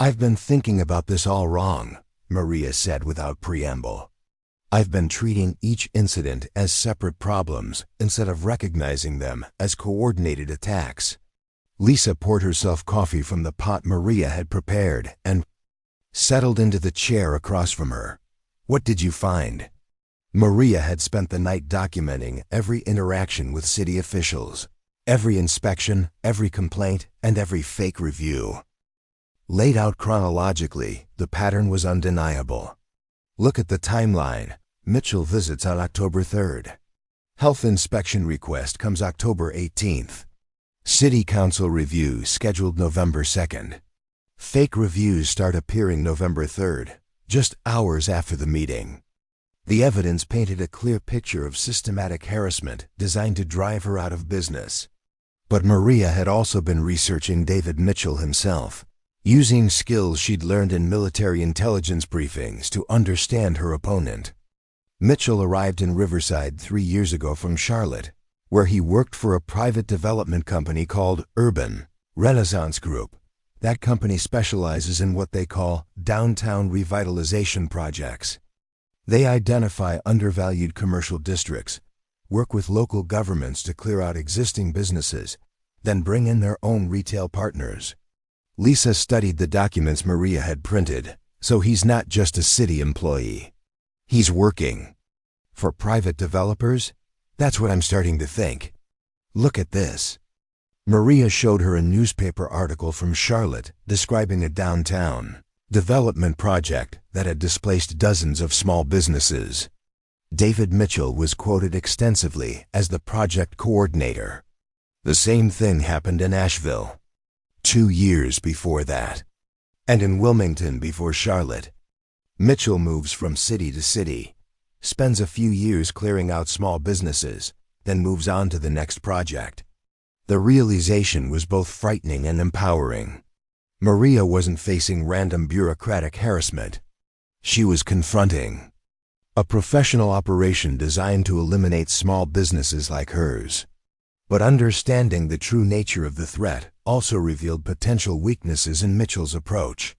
"I've been thinking about this all wrong," Maria said without preamble. "I've been treating each incident as separate problems instead of recognizing them as coordinated attacks." Lisa poured herself coffee from the pot Maria had prepared and settled into the chair across from her. "What did you find?" Maria had spent the night documenting every interaction with city officials, every inspection, every complaint, and every fake review. Laid out chronologically, the pattern was undeniable. Look at the timeline. Mitchell visits on October 3rd. Health inspection request comes October 18th. City Council review scheduled November 2nd. Fake reviews start appearing November 3rd, just hours after the meeting. The evidence painted a clear picture of systematic harassment designed to drive her out of business. But Maria had also been researching David Mitchell himself, using skills she'd learned in military intelligence briefings to understand her opponent. Mitchell arrived in Riverside 3 years ago from Charlotte, where he worked for a private development company called Urban Renaissance Group. That company specializes in what they call downtown revitalization projects. They identify undervalued commercial districts, work with local governments to clear out existing businesses, then bring in their own retail partners. Lisa studied the documents Maria had printed, so he's not just a city employee. He's working for private developers? That's what I'm starting to think. Look at this. Maria showed her a newspaper article from Charlotte describing a downtown development project that had displaced dozens of small businesses. David Mitchell was quoted extensively as the project coordinator. The same thing happened in Asheville 2 years before that, and in Wilmington before Charlotte. Mitchell moves from city to city, spends a few years clearing out small businesses, then moves on to the next project. The realization was both frightening and empowering. Maria wasn't facing random bureaucratic harassment. She was confronting a professional operation designed to eliminate small businesses like hers. But understanding the true nature of the threat also revealed potential weaknesses in Mitchell's approach.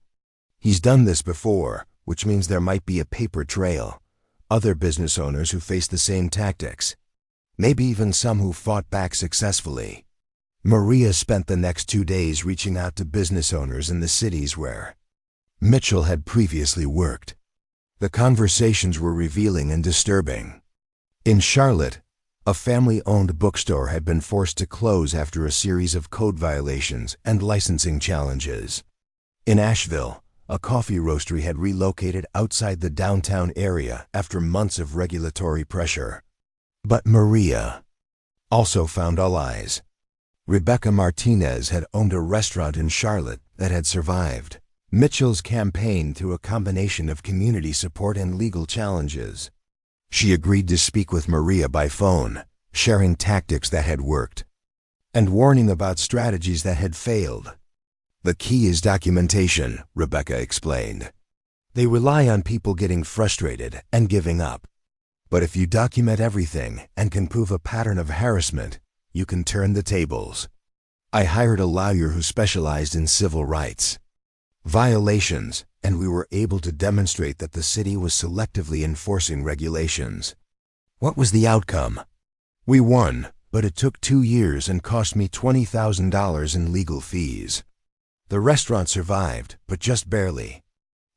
He's done this before, which means there might be a paper trail. Other business owners who face the same tactics. Maybe even some who fought back successfully. Maria spent the next 2 days reaching out to business owners in the cities where Mitchell had previously worked. The conversations were revealing and disturbing. In Charlotte, a family-owned bookstore had been forced to close after a series of code violations and licensing challenges. In Asheville, a coffee roastery had relocated outside the downtown area after months of regulatory pressure. But Maria also found allies. Rebecca Martinez had owned a restaurant in Charlotte that had survived Mitchell's campaign through a combination of community support and legal challenges. She agreed to speak with Maria by phone, sharing tactics that had worked and warning about strategies that had failed. "The key is documentation," Rebecca explained. They rely on people getting frustrated and giving up. But if you document everything and can prove a pattern of harassment, you can turn the tables. I hired a lawyer who specialized in civil rights violations, and we were able to demonstrate that the city was selectively enforcing regulations. What was the outcome? We won, but it took 2 years and cost me $20,000 in legal fees. The restaurant survived, but just barely.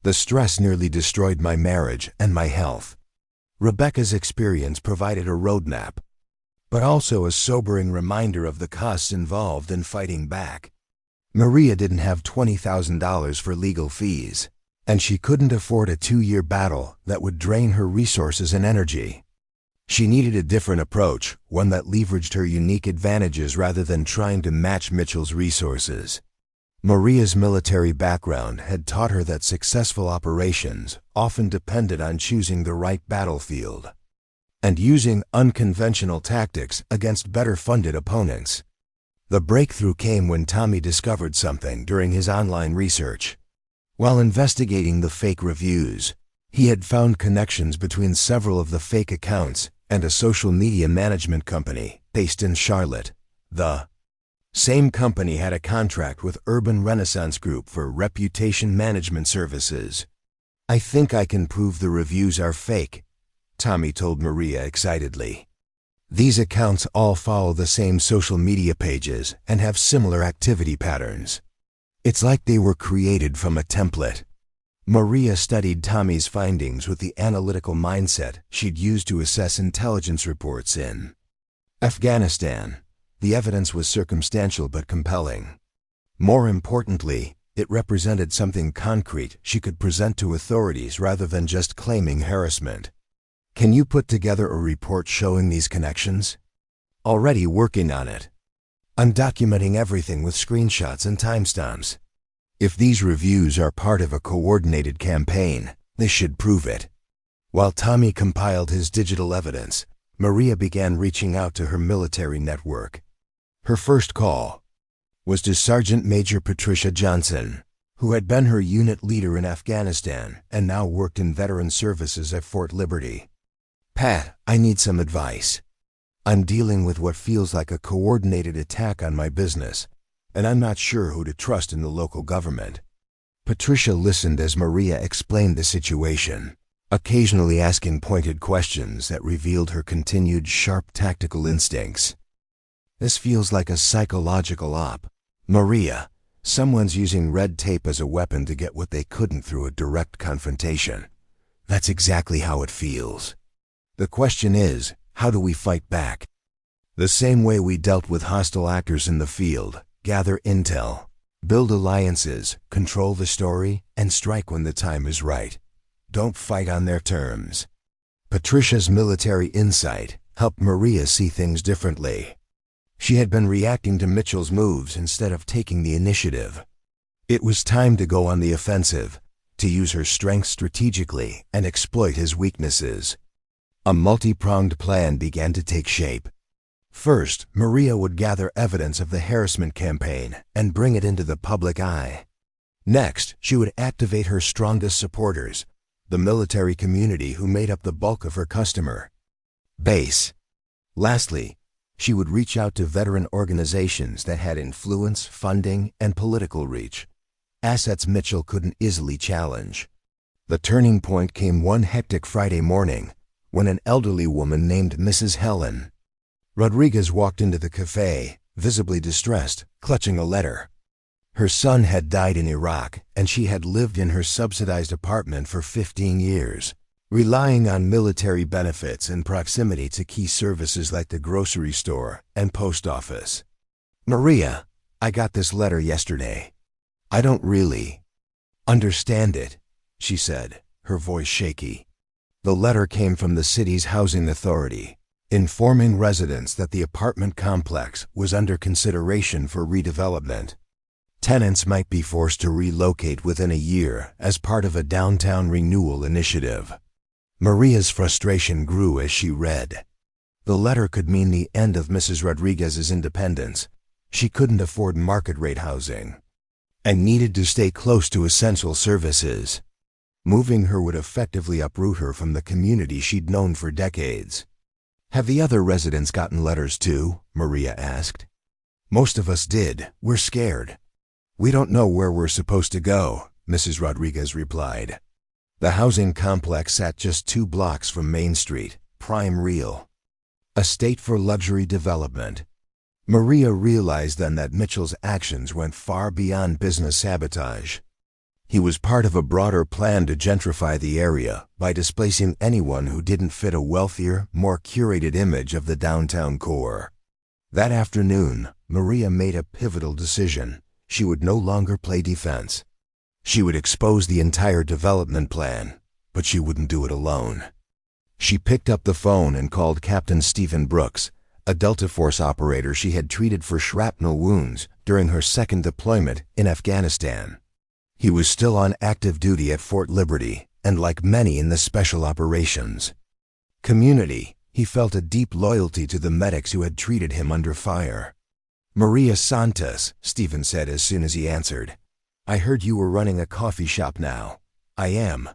The stress nearly destroyed my marriage and my health. Rebecca's experience provided a roadmap, but also a sobering reminder of the costs involved in fighting back. Maria didn't have $20,000 for legal fees, and she couldn't afford a 2-year battle that would drain her resources and energy. She needed a different approach, one that leveraged her unique advantages rather than trying to match Mitchell's resources. Maria's military background had taught her that successful operations often depended on choosing the right battlefield and using unconventional tactics against better-funded opponents. The breakthrough came when Tommy discovered something during his online research. While investigating the fake reviews, he had found connections between several of the fake accounts and a social media management company based in Charlotte. The same company had a contract with Urban Renaissance Group for reputation management services. "I think I can prove the reviews are fake," Tommy told Maria excitedly. "These accounts all follow the same social media pages and have similar activity patterns. It's like they were created from a template." Maria studied Tommy's findings with the analytical mindset she'd used to assess intelligence reports in Afghanistan. The evidence was circumstantial but compelling. More importantly, it represented something concrete she could present to authorities rather than just claiming harassment. "Can you put together a report showing these connections?" "Already working on it. I'm documenting everything with screenshots and timestamps. If these reviews are part of a coordinated campaign, they should prove it." While Tommy compiled his digital evidence, Maria began reaching out to her military network. Her first call was to Sergeant Major Patricia Johnson, who had been her unit leader in Afghanistan and now worked in veteran services at Fort Liberty. "Pat, I need some advice. I'm dealing with what feels like a coordinated attack on my business, and I'm not sure who to trust in the local government." Patricia listened as Maria explained the situation, occasionally asking pointed questions that revealed her continued sharp tactical instincts. "This feels like a psychological op. Maria, someone's using red tape as a weapon to get what they couldn't through a direct confrontation. That's exactly how it feels. The question is, how do we fight back? The same way we dealt with hostile actors in the field: gather intel, build alliances, control the story, and strike when the time is right. Don't fight on their terms." Patricia's military insight helped Maria see things differently. She had been reacting to Mitchell's moves instead of taking the initiative. It was time to go on the offensive, to use her strengths strategically and exploit his weaknesses. A multi-pronged plan began to take shape. First, Maria would gather evidence of the harassment campaign and bring it into the public eye. Next, she would activate her strongest supporters, the military community who made up the bulk of her customer base. Lastly, she would reach out to veteran organizations that had influence, funding, and political reach, assets Mitchell couldn't easily challenge. The turning point came one hectic Friday morning when an elderly woman named Mrs. Helen Rodriguez walked into the cafe, visibly distressed, clutching a letter. Her son had died in Iraq, and she had lived in her subsidized apartment for 15 years, relying on military benefits and proximity to key services like the grocery store and post office. "Maria, I got this letter yesterday. I don't really understand it," she said, her voice shaky. The letter came from the city's housing authority, informing residents that the apartment complex was under consideration for redevelopment. Tenants might be forced to relocate within a year as part of a downtown renewal initiative. Maria's frustration grew as she read. The letter could mean the end of Mrs. Rodriguez's independence. She couldn't afford market-rate housing and needed to stay close to essential services. Moving her would effectively uproot her from the community she'd known for decades. "Have the other residents gotten letters too?" Maria asked. "Most of us did. We're scared. We don't know where we're supposed to go," Mrs. Rodriguez replied. The housing complex sat just 2 blocks from Main Street, prime real estate for luxury development. Maria realized then that Mitchell's actions went far beyond business sabotage. He was part of a broader plan to gentrify the area by displacing anyone who didn't fit a wealthier, more curated image of the downtown core. That afternoon, Maria made a pivotal decision. She would no longer play defense. She would expose the entire development plan, but she wouldn't do it alone. She picked up the phone and called Captain Stephen Brooks, a Delta Force operator she had treated for shrapnel wounds during her second deployment in Afghanistan. He was still on active duty at Fort Liberty, and like many in the Special Operations community, he felt a deep loyalty to the medics who had treated him under fire. "Maria Santos," Stephen said as soon as he answered. "I heard you were running a coffee shop now." "I am.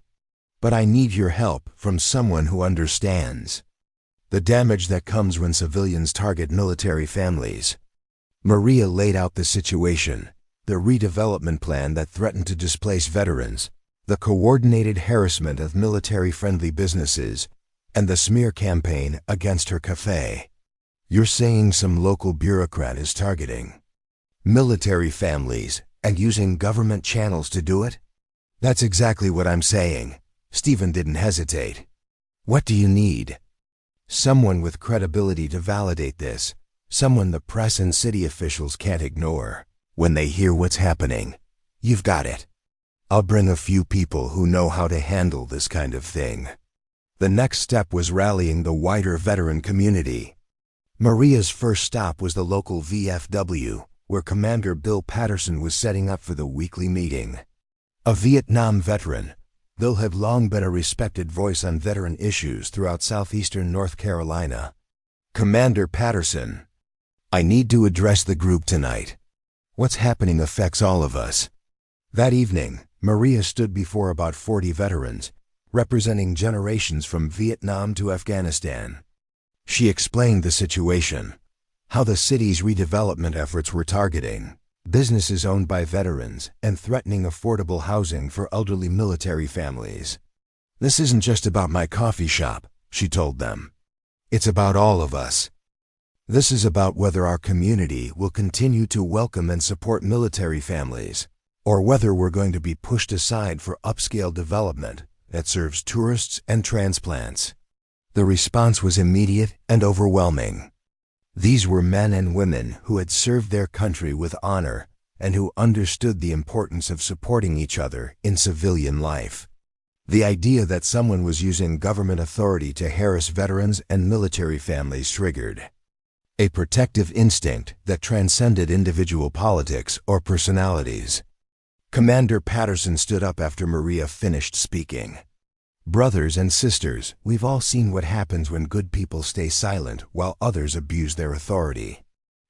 But I need your help from someone who understands the damage that comes when civilians target military families." Maria laid out the situation, the redevelopment plan that threatened to displace veterans, the coordinated harassment of military-friendly businesses, and the smear campaign against her cafe. "You're saying some local bureaucrat is targeting military families and using government channels to do it?" "That's exactly what I'm saying." Stephen didn't hesitate. "What do you need?" "Someone with credibility to validate this, someone the press and city officials can't ignore when they hear what's happening." "You've got it. I'll bring a few people who know how to handle this kind of thing." The next step was rallying the wider veteran community. Maria's first stop was the local VFW, where Commander Bill Patterson was setting up for the weekly meeting. A Vietnam veteran, Bill had long been a respected voice on veteran issues throughout southeastern North Carolina. "Commander Patterson, I need to address the group tonight. What's happening affects all of us." That evening, Maria stood before about 40 veterans, representing generations from Vietnam to Afghanistan. She explained the situation, how the city's redevelopment efforts were targeting businesses owned by veterans and threatening affordable housing for elderly military families. "This isn't just about my coffee shop," she told them. "It's about all of us. This is about whether our community will continue to welcome and support military families, or whether we're going to be pushed aside for upscale development that serves tourists and transplants." The response was immediate and overwhelming. These were men and women who had served their country with honor and who understood the importance of supporting each other in civilian life. The idea that someone was using government authority to harass veterans and military families triggered a protective instinct that transcended individual politics or personalities. Commander Patterson stood up after Maria finished speaking. "Brothers and sisters, we've all seen what happens when good people stay silent while others abuse their authority.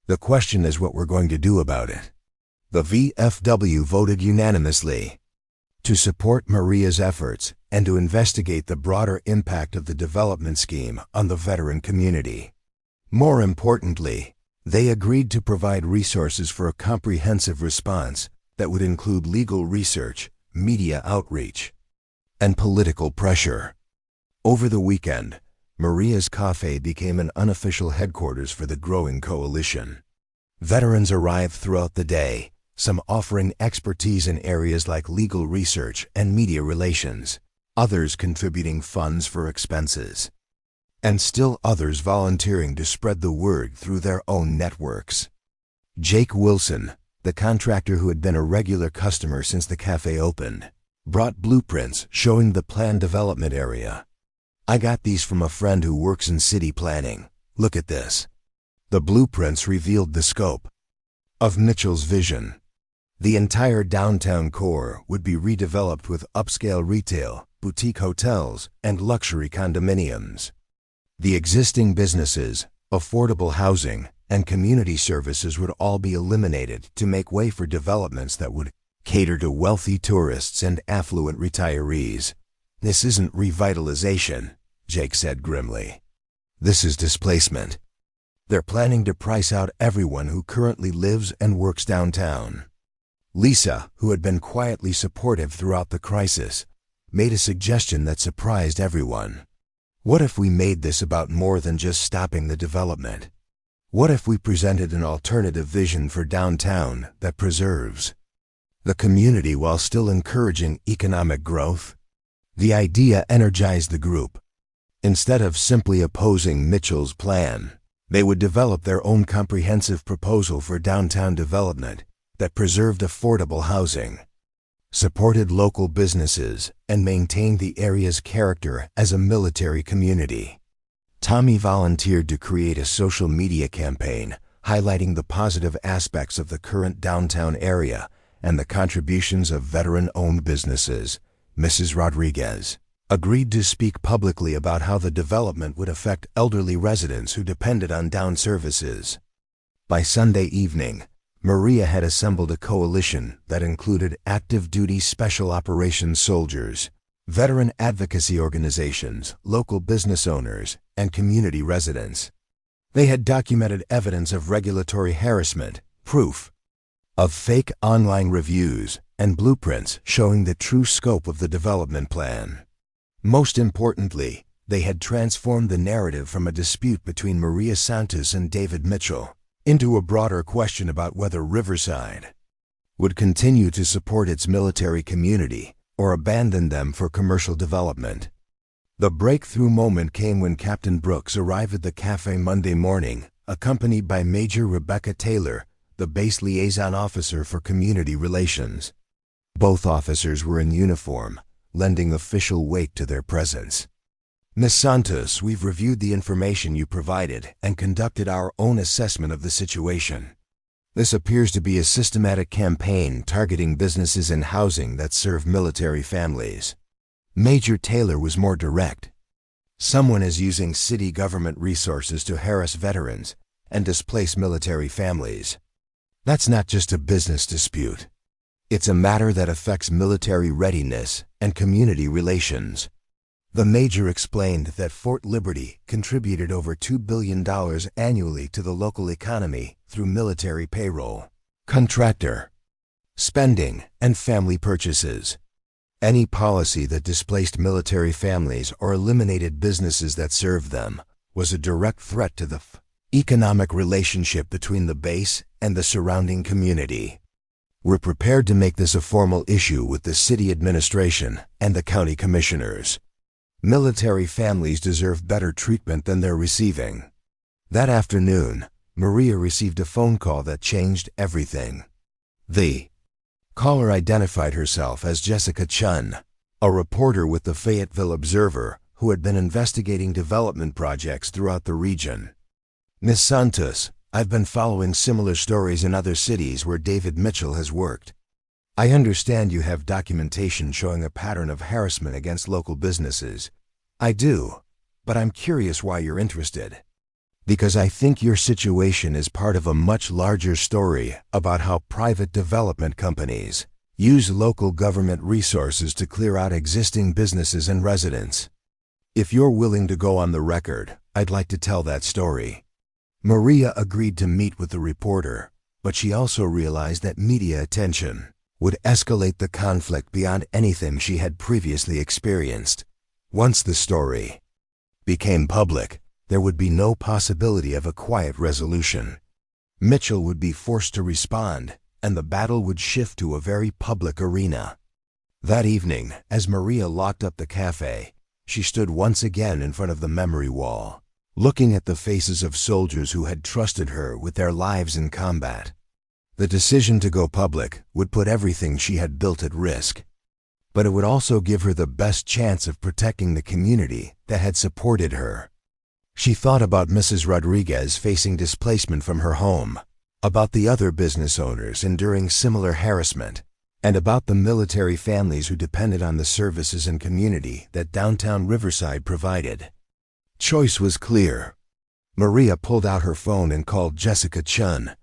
The question is what we're going to do about it." The VFW voted unanimously to support Maria's efforts and to investigate the broader impact of the development scheme on the veteran community. More importantly, they agreed to provide resources for a comprehensive response that would include legal research, media outreach, and political pressure. Over the weekend, Maria's Cafe became an unofficial headquarters for the growing coalition. Veterans arrived throughout the day, some offering expertise in areas like legal research and media relations, others contributing funds for expenses, and still others volunteering to spread the word through their own networks. Jake Wilson, the contractor who had been a regular customer since the cafe opened, brought blueprints showing the planned development area. "I got these from a friend who works in city planning. Look at this." The blueprints revealed the scope of Mitchell's vision. The entire downtown core would be redeveloped with upscale retail, boutique hotels, and luxury condominiums. The existing businesses, affordable housing, and community services would all be eliminated to make way for developments that would cater to wealthy tourists and affluent retirees. This isn't revitalization, Jake said grimly. This is displacement. They're planning to price out everyone who currently lives and works downtown. Lisa, who had been quietly supportive throughout the crisis, made a suggestion that surprised everyone. What if we made this about more than just stopping the development? What if we presented an alternative vision for downtown that preserves the community while still encouraging economic growth? The idea energized the group. Instead of simply opposing Mitchell's plan, they would develop their own comprehensive proposal for downtown development that preserved affordable housing, supported local businesses, and maintained the area's character as a military community. Tommy volunteered to create a social media campaign highlighting the positive aspects of the current downtown area and the contributions of veteran-owned businesses. Mrs. Rodriguez agreed to speak publicly about how the development would affect elderly residents who depended on down services. By Sunday evening, Maria had assembled a coalition that included active-duty special operations soldiers, veteran advocacy organizations, local business owners, and community residents. They had documented evidence of regulatory harassment, proof of fake online reviews, and blueprints showing the true scope of the development plan. Most importantly, they had transformed the narrative from a dispute between Maria Santos and David Mitchell into a broader question about whether Riverside would continue to support its military community or abandon them for commercial development. The breakthrough moment came when Captain Brooks arrived at the cafe Monday morning, accompanied by Major Rebecca Taylor, the base liaison officer for community relations. Both officers were in uniform, lending official weight to their presence. Ms. Santos, we've reviewed the information you provided and conducted our own assessment of the situation. This appears to be a systematic campaign targeting businesses and housing that serve military families. Major Taylor was more direct. Someone is using city government resources to harass veterans and displace military families. That's not just a business dispute. It's a matter that affects military readiness and community relations. The Major explained that Fort Liberty contributed over $2 billion annually to the local economy through military payroll, contractor spending, and family purchases. Any policy that displaced military families or eliminated businesses that served them was a direct threat to the economic relationship between the base and the surrounding community. We're prepared to make this a formal issue with the city administration and the county commissioners. Military families deserve better treatment than they're receiving. That afternoon, Maria received a phone call that changed everything. The caller identified herself as Jessica Chun, a reporter with the Fayetteville Observer who had been investigating development projects throughout the region. Ms. Santos, I've been following similar stories in other cities where David Mitchell has worked. I understand you have documentation showing a pattern of harassment against local businesses. I do, but I'm curious why you're interested. Because I think your situation is part of a much larger story about how private development companies use local government resources to clear out existing businesses and residents. If you're willing to go on the record, I'd like to tell that story. Maria agreed to meet with the reporter, but she also realized that media attention would escalate the conflict beyond anything she had previously experienced. Once the story became public, there would be no possibility of a quiet resolution. Mitchell would be forced to respond, and the battle would shift to a very public arena. That evening, as Maria locked up the cafe, she stood once again in front of the memory wall, looking at the faces of soldiers who had trusted her with their lives in combat. The decision to go public would put everything she had built at risk, but it would also give her the best chance of protecting the community that had supported her. She thought about Mrs. Rodriguez facing displacement from her home, about the other business owners enduring similar harassment, and about the military families who depended on the services and community that downtown Riverside provided. Choice was clear. Maria pulled out her phone and called Jessica Chun.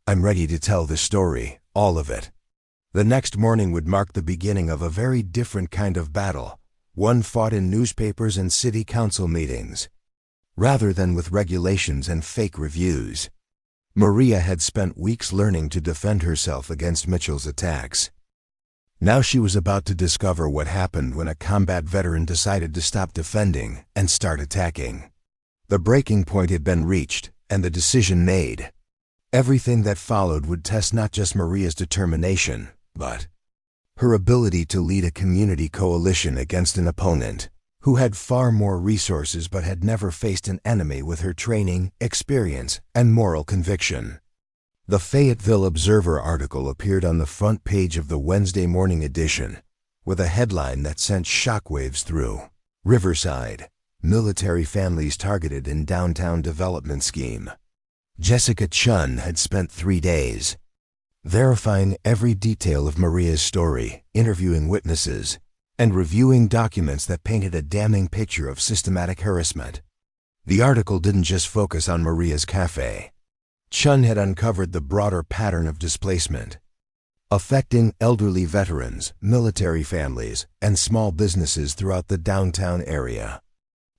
I'm ready to tell the story, all of it. The next morning would mark the beginning of a very different kind of battle, one fought in newspapers and city council meetings, rather than with regulations and fake reviews. Maria had spent weeks learning to defend herself against Mitchell's attacks. Now she was about to discover what happened when a combat veteran decided to stop defending and start attacking. The breaking point had been reached, and the decision made. Everything that followed would test not just Maria's determination, but her ability to lead a community coalition against an opponent who had far more resources but had never faced an enemy with her training, experience, and moral conviction. The Fayetteville Observer article appeared on the front page of the Wednesday morning edition, with a headline that sent shockwaves through Riverside, military families targeted in downtown development scheme. Jessica Chun had spent 3 days verifying every detail of Maria's story, interviewing witnesses, and reviewing documents that painted a damning picture of systematic harassment. The article didn't just focus on Maria's cafe. Chun had uncovered the broader pattern of displacement, affecting elderly veterans, military families, and small businesses throughout the downtown area.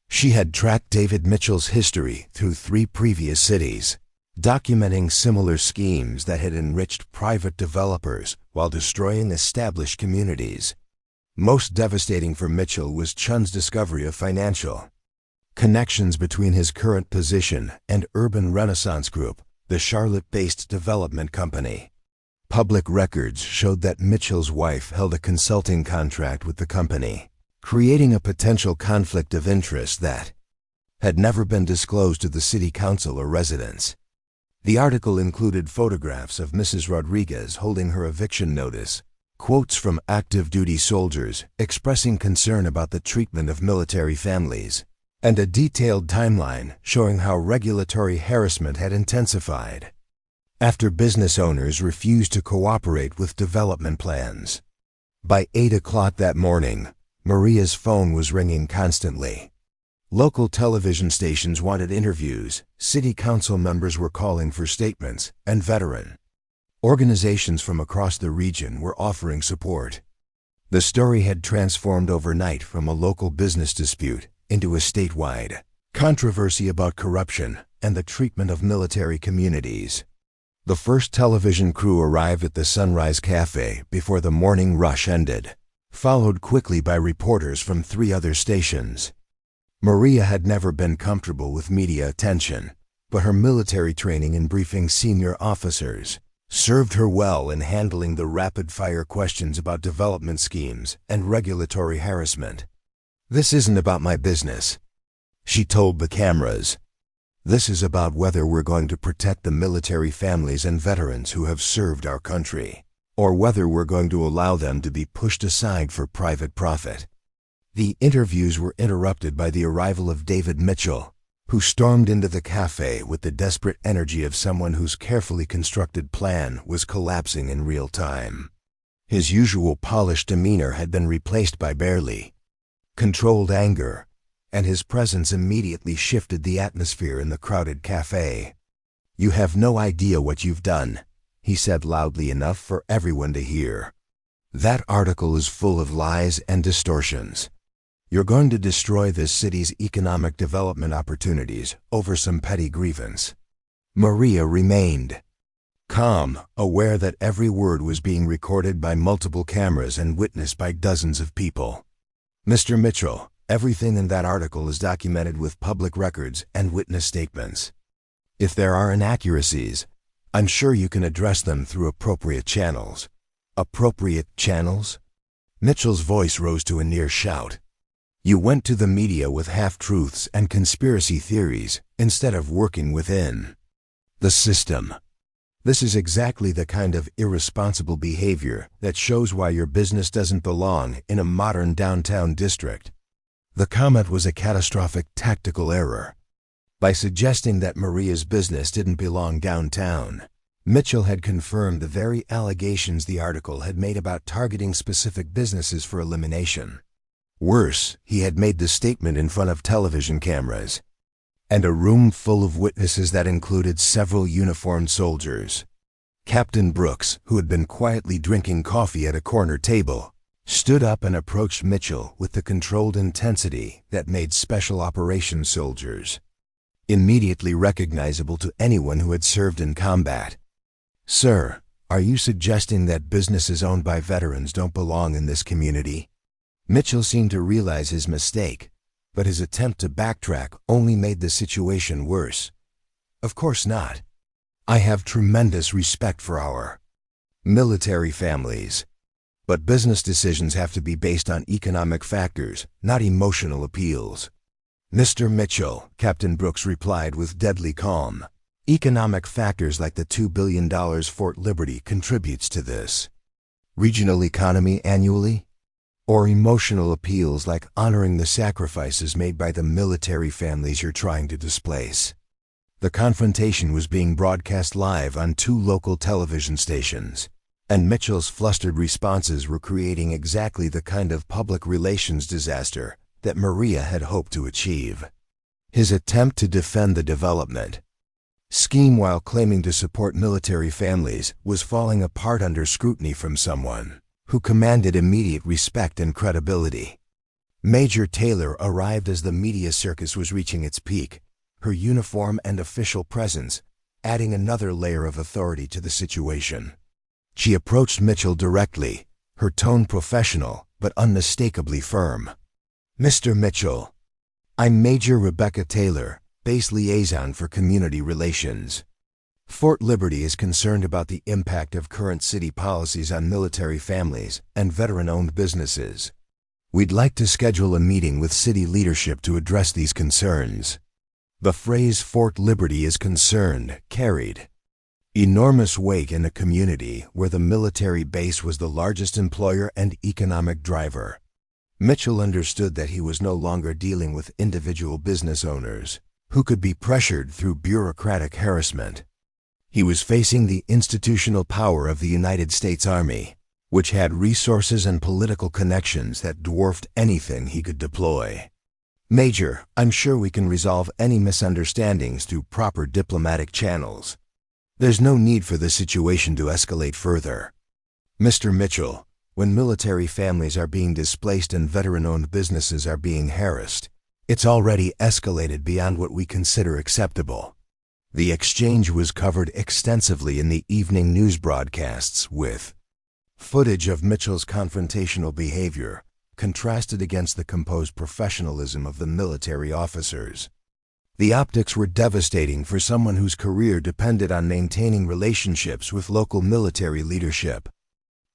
She had tracked David Mitchell's history through 3 previous cities, documenting similar schemes that had enriched private developers while destroying established communities. Most devastating for Mitchell was Chun's discovery of financial connections between his current position and Urban Renaissance Group, the Charlotte-based development company. Public records showed that Mitchell's wife held a consulting contract with the company, creating a potential conflict of interest that had never been disclosed to the city council or residents. The article included photographs of Mrs. Rodriguez holding her eviction notice, quotes from active duty soldiers expressing concern about the treatment of military families, and a detailed timeline showing how regulatory harassment had intensified after business owners refused to cooperate with development plans. By 8 o'clock that morning, Maria's phone was ringing constantly. Local television stations wanted interviews, city council members were calling for statements, and veteran organizations from across the region were offering support. The story had transformed overnight from a local business dispute into a statewide controversy about corruption and the treatment of military communities. The first television crew arrived at the Sunrise Cafe before the morning rush ended, followed quickly by reporters from 3 other stations. Maria had never been comfortable with media attention, but her military training in briefing senior officers served her well in handling the rapid-fire questions about development schemes and regulatory harassment. "This isn't about my business," she told the cameras. "This is about whether we're going to protect the military families and veterans who have served our country, or whether we're going to allow them to be pushed aside for private profit." The interviews were interrupted by the arrival of David Mitchell, who stormed into the cafe with the desperate energy of someone whose carefully constructed plan was collapsing in real time. His usual polished demeanor had been replaced by barely controlled anger, and his presence immediately shifted the atmosphere in the crowded cafe. "You have no idea what you've done," he said loudly enough for everyone to hear. "That article is full of lies and distortions. You're going to destroy this city's economic development opportunities over some petty grievance." Maria remained calm, aware that every word was being recorded by multiple cameras and witnessed by dozens of people. "Mr. Mitchell, everything in that article is documented with public records and witness statements. If there are inaccuracies, I'm sure you can address them through appropriate channels." "Appropriate channels?" Mitchell's voice rose to a near shout. "You went to the media with half-truths and conspiracy theories instead of working within the system. This is exactly the kind of irresponsible behavior that shows why your business doesn't belong in a modern downtown district." The comment was a catastrophic tactical error. By suggesting that Maria's business didn't belong downtown, Mitchell had confirmed the very allegations the article had made about targeting specific businesses for elimination. Worse, he had made the statement in front of television cameras and a room full of witnesses that included several uniformed soldiers. Captain Brooks, who had been quietly drinking coffee at a corner table, stood up and approached Mitchell with the controlled intensity that made special operations soldiers immediately recognizable to anyone who had served in combat. "Sir, are you suggesting that businesses owned by veterans don't belong in this community?" Mitchell seemed to realize his mistake, but his attempt to backtrack only made the situation worse. "Of course not. I have tremendous respect for our military families. But business decisions have to be based on economic factors, not emotional appeals." "Mr. Mitchell," Captain Brooks replied with deadly calm, "economic factors like the $2 billion Fort Liberty contributes to this regional economy annually, or emotional appeals like honoring the sacrifices made by the military families you're trying to displace." The confrontation was being broadcast live on 2 local television stations, and Mitchell's flustered responses were creating exactly the kind of public relations disaster that Maria had hoped to achieve. His attempt to defend the development scheme while claiming to support military families was falling apart under scrutiny from someone who commanded immediate respect and credibility. Major Taylor arrived as the media circus was reaching its peak, her uniform and official presence adding another layer of authority to the situation. She approached Mitchell directly, her tone professional but unmistakably firm. "Mr. Mitchell, I'm Major Rebecca Taylor, Base Liaison for Community Relations. Fort Liberty is concerned about the impact of current city policies on military families and veteran-owned businesses. We'd like to schedule a meeting with city leadership to address these concerns." The phrase "Fort Liberty is concerned" carried enormous weight in a community where the military base was the largest employer and economic driver. Mitchell understood that he was no longer dealing with individual business owners who could be pressured through bureaucratic harassment. He was facing the institutional power of the United States Army, which had resources and political connections that dwarfed anything he could deploy. "Major, I'm sure we can resolve any misunderstandings through proper diplomatic channels. There's no need for the situation to escalate further." "Mr. Mitchell, when military families are being displaced and veteran-owned businesses are being harassed, it's already escalated beyond what we consider acceptable." The exchange was covered extensively in the evening news broadcasts, with footage of Mitchell's confrontational behavior contrasted against the composed professionalism of the military officers. The optics were devastating for someone whose career depended on maintaining relationships with local military leadership.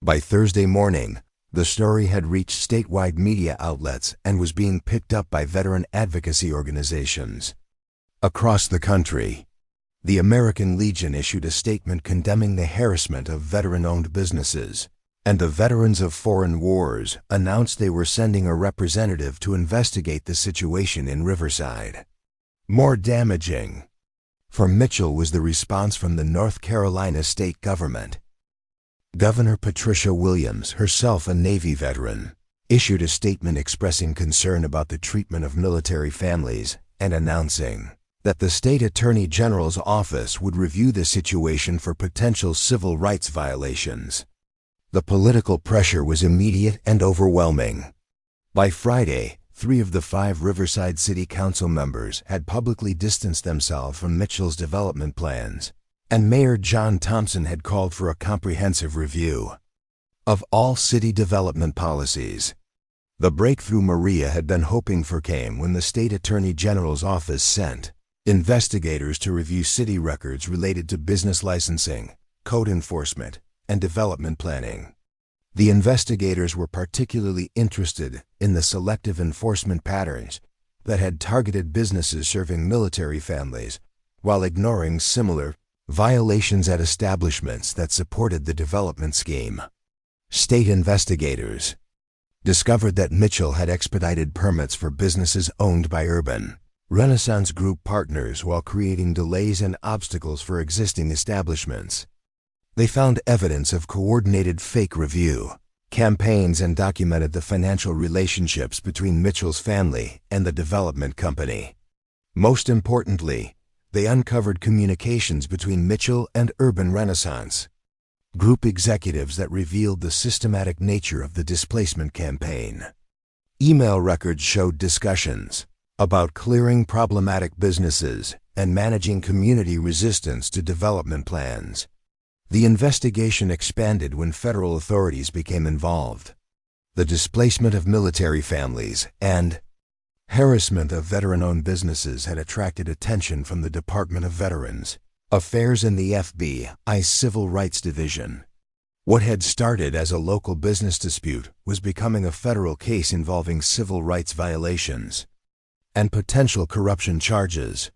By Thursday morning, the story had reached statewide media outlets and was being picked up by veteran advocacy organizations across the country. The American Legion issued a statement condemning the harassment of veteran-owned businesses, and the Veterans of Foreign Wars announced they were sending a representative to investigate the situation in Riverside. More damaging for Mitchell was the response from the North Carolina state government. Governor Patricia Williams, herself a Navy veteran, issued a statement expressing concern about the treatment of military families and announcing that the state attorney general's office would review the situation for potential civil rights violations. The political pressure was immediate and overwhelming. By Friday, 3 of the 5 Riverside City Council members had publicly distanced themselves from Mitchell's development plans, and Mayor John Thompson had called for a comprehensive review of all city development policies. The breakthrough Maria had been hoping for came when the state attorney general's office sent investigators to review city records related to business licensing, code enforcement, and development planning. The investigators were particularly interested in the selective enforcement patterns that had targeted businesses serving military families while ignoring similar violations at establishments that supported the development scheme. State investigators discovered that Mitchell had expedited permits for businesses owned by Urban Renaissance Group partners while creating delays and obstacles for existing establishments. They found evidence of coordinated fake review campaigns and documented the financial relationships between Mitchell's family and the development company. Most importantly, they uncovered communications between Mitchell and Urban Renaissance group executives that revealed the systematic nature of the displacement campaign. Email records showed discussions about clearing problematic businesses and managing community resistance to development plans. The investigation expanded when federal authorities became involved. The displacement of military families and harassment of veteran-owned businesses had attracted attention from the Department of Veterans Affairs and the FBI's Civil Rights Division. What had started as a local business dispute was becoming a federal case involving civil rights violations and potential corruption charges.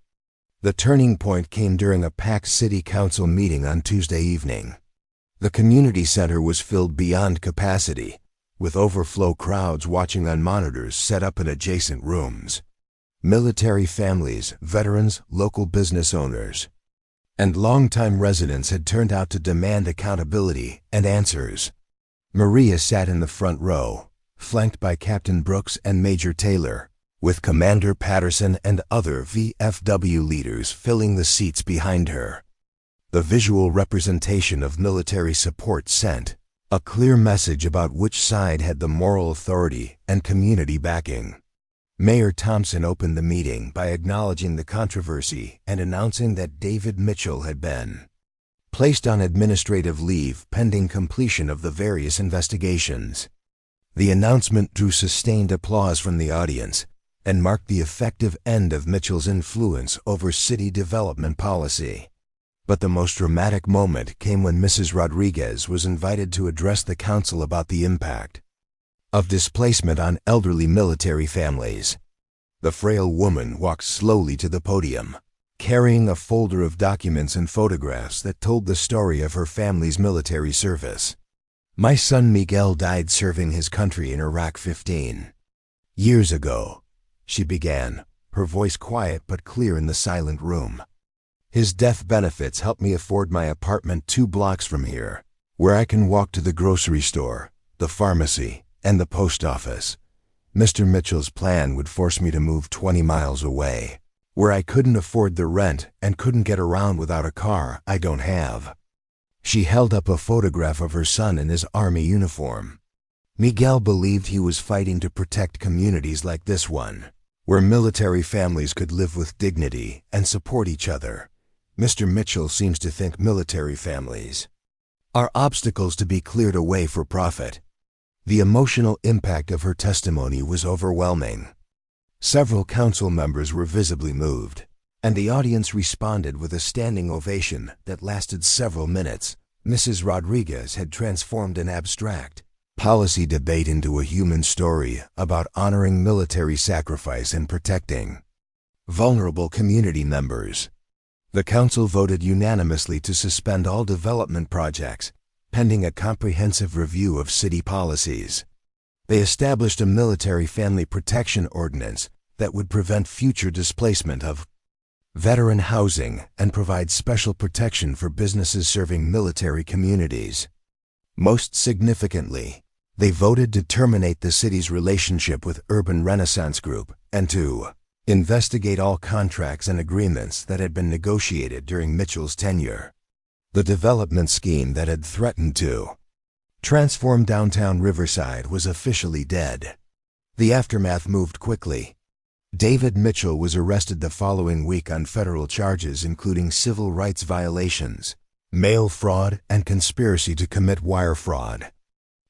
The turning point came during a packed city council meeting on Tuesday evening. The community center was filled beyond capacity, with overflow crowds watching on monitors set up in adjacent rooms. Military families, veterans, local business owners, and longtime residents had turned out to demand accountability and answers. Maria sat in the front row, flanked by Captain Brooks and Major Taylor, with Commander Patterson and other VFW leaders filling the seats behind her. The visual representation of military support sent a clear message about which side had the moral authority and community backing. Mayor Thompson opened the meeting by acknowledging the controversy and announcing that David Mitchell had been placed on administrative leave pending completion of the various investigations. The announcement drew sustained applause from the audience and marked the effective end of Mitchell's influence over city development policy. But the most dramatic moment came when Mrs. Rodriguez was invited to address the council about the impact of displacement on elderly military families. The frail woman walked slowly to the podium, carrying a folder of documents and photographs that told the story of her family's military service. "My son Miguel died serving his country in Iraq 15 years ago," she began, her voice quiet but clear in the silent room. "His death benefits help me afford my apartment 2 blocks from here, where I can walk to the grocery store, the pharmacy, and the post office. Mr. Mitchell's plan would force me to move 20 miles away, where I couldn't afford the rent and couldn't get around without a car I don't have." She held up a photograph of her son in his army uniform. Miguel believed he was fighting to protect communities like this one, where military families could live with dignity and support each other. Mr. Mitchell seems to think military families are obstacles to be cleared away for profit. The emotional impact of her testimony was overwhelming. Several council members were visibly moved, and the audience responded with a standing ovation that lasted several minutes. Mrs. Rodriguez had transformed an abstract policy debate into a human story about honoring military sacrifice and protecting vulnerable community members. The council voted unanimously to suspend all development projects, pending a comprehensive review of city policies. They established a military family protection ordinance that would prevent future displacement of veteran housing and provide special protection for businesses serving military communities. Most significantly, they voted to terminate the city's relationship with Urban Renaissance Group and to investigate all contracts and agreements that had been negotiated during Mitchell's tenure. The development scheme that had threatened to transform downtown Riverside was officially dead. The aftermath moved quickly. David Mitchell was arrested the following week on federal charges including civil rights violations, mail fraud, and conspiracy to commit wire fraud.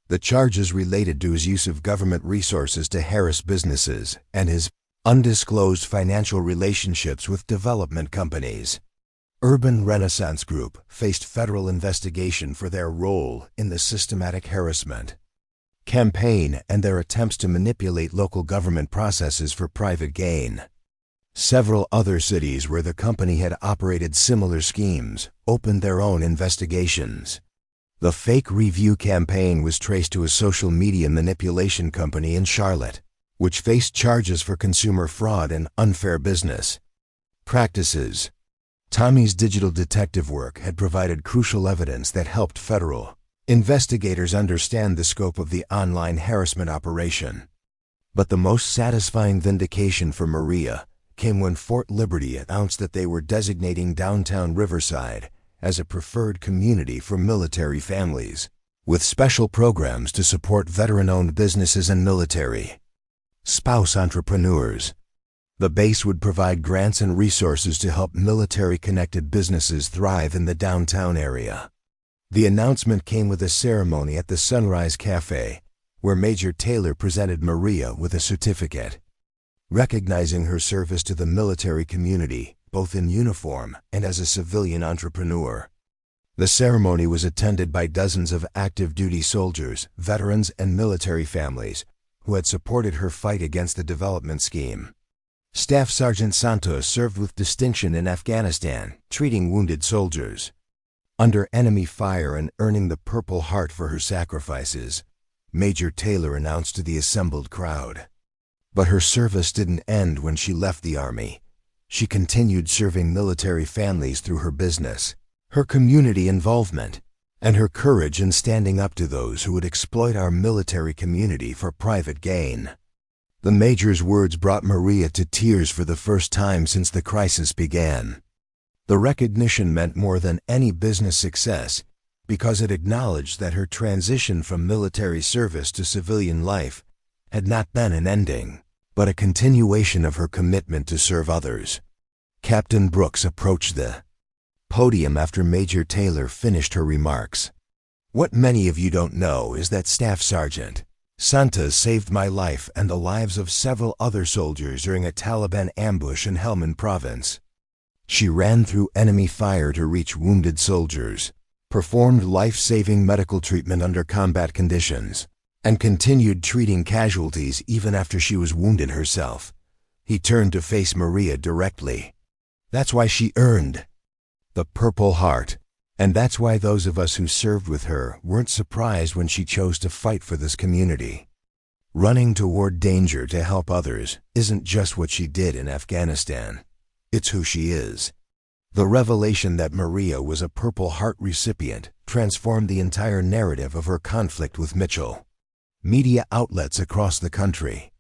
The charges related to his use of government resources to harass businesses and his undisclosed financial relationships with development companies. Urban Renaissance Group faced federal investigation for their role in the systematic harassment campaign and their attempts to manipulate local government processes for private gain. Several other cities where the company had operated similar schemes opened their own investigations. The fake review campaign was traced to a social media manipulation company in Charlotte, which faced charges for consumer fraud and unfair business practices. Tommy's digital detective work had provided crucial evidence that helped federal investigators understand the scope of the online harassment operation. But the most satisfying vindication for Maria came when Fort Liberty announced that they were designating downtown Riverside as a preferred community for military families, with special programs to support veteran-owned businesses and military spouse entrepreneurs. The base would provide grants and resources to help military-connected businesses thrive in the downtown area. The announcement came with a ceremony at the Sunrise Cafe, where Major Taylor presented Maria with a certificate, recognizing her service to the military community, both in uniform and as a civilian entrepreneur. The ceremony was attended by dozens of active duty soldiers, veterans, and military families who had supported her fight against the development scheme. Staff Sergeant Santos served with distinction in Afghanistan, treating wounded soldiers under enemy fire and earning the Purple Heart for her sacrifices, Major Taylor announced to the assembled crowd. But her service didn't end when she left the Army. She continued serving military families through her business, her community involvement, and her courage in standing up to those who would exploit our military community for private gain. The Major's words brought Maria to tears for the first time since the crisis began. The recognition meant more than any business success because it acknowledged that her transition from military service to civilian life had not been an ending, but a continuation of her commitment to serve others. Captain Brooks approached the podium after Major Taylor finished her remarks. What many of you don't know is that Staff Sergeant Santos saved my life and the lives of several other soldiers during a Taliban ambush in Helmand Province. She ran through enemy fire to reach wounded soldiers, performed life-saving medical treatment under combat conditions, and continued treating casualties even after she was wounded herself. He turned to face Maria directly. That's why she earned the Purple Heart, and that's why those of us who served with her weren't surprised when she chose to fight for this community. Running toward danger to help others isn't just what she did in Afghanistan. It's who she is. The revelation that Maria was a Purple Heart recipient transformed the entire narrative of her conflict with Mitchell. Media outlets across the country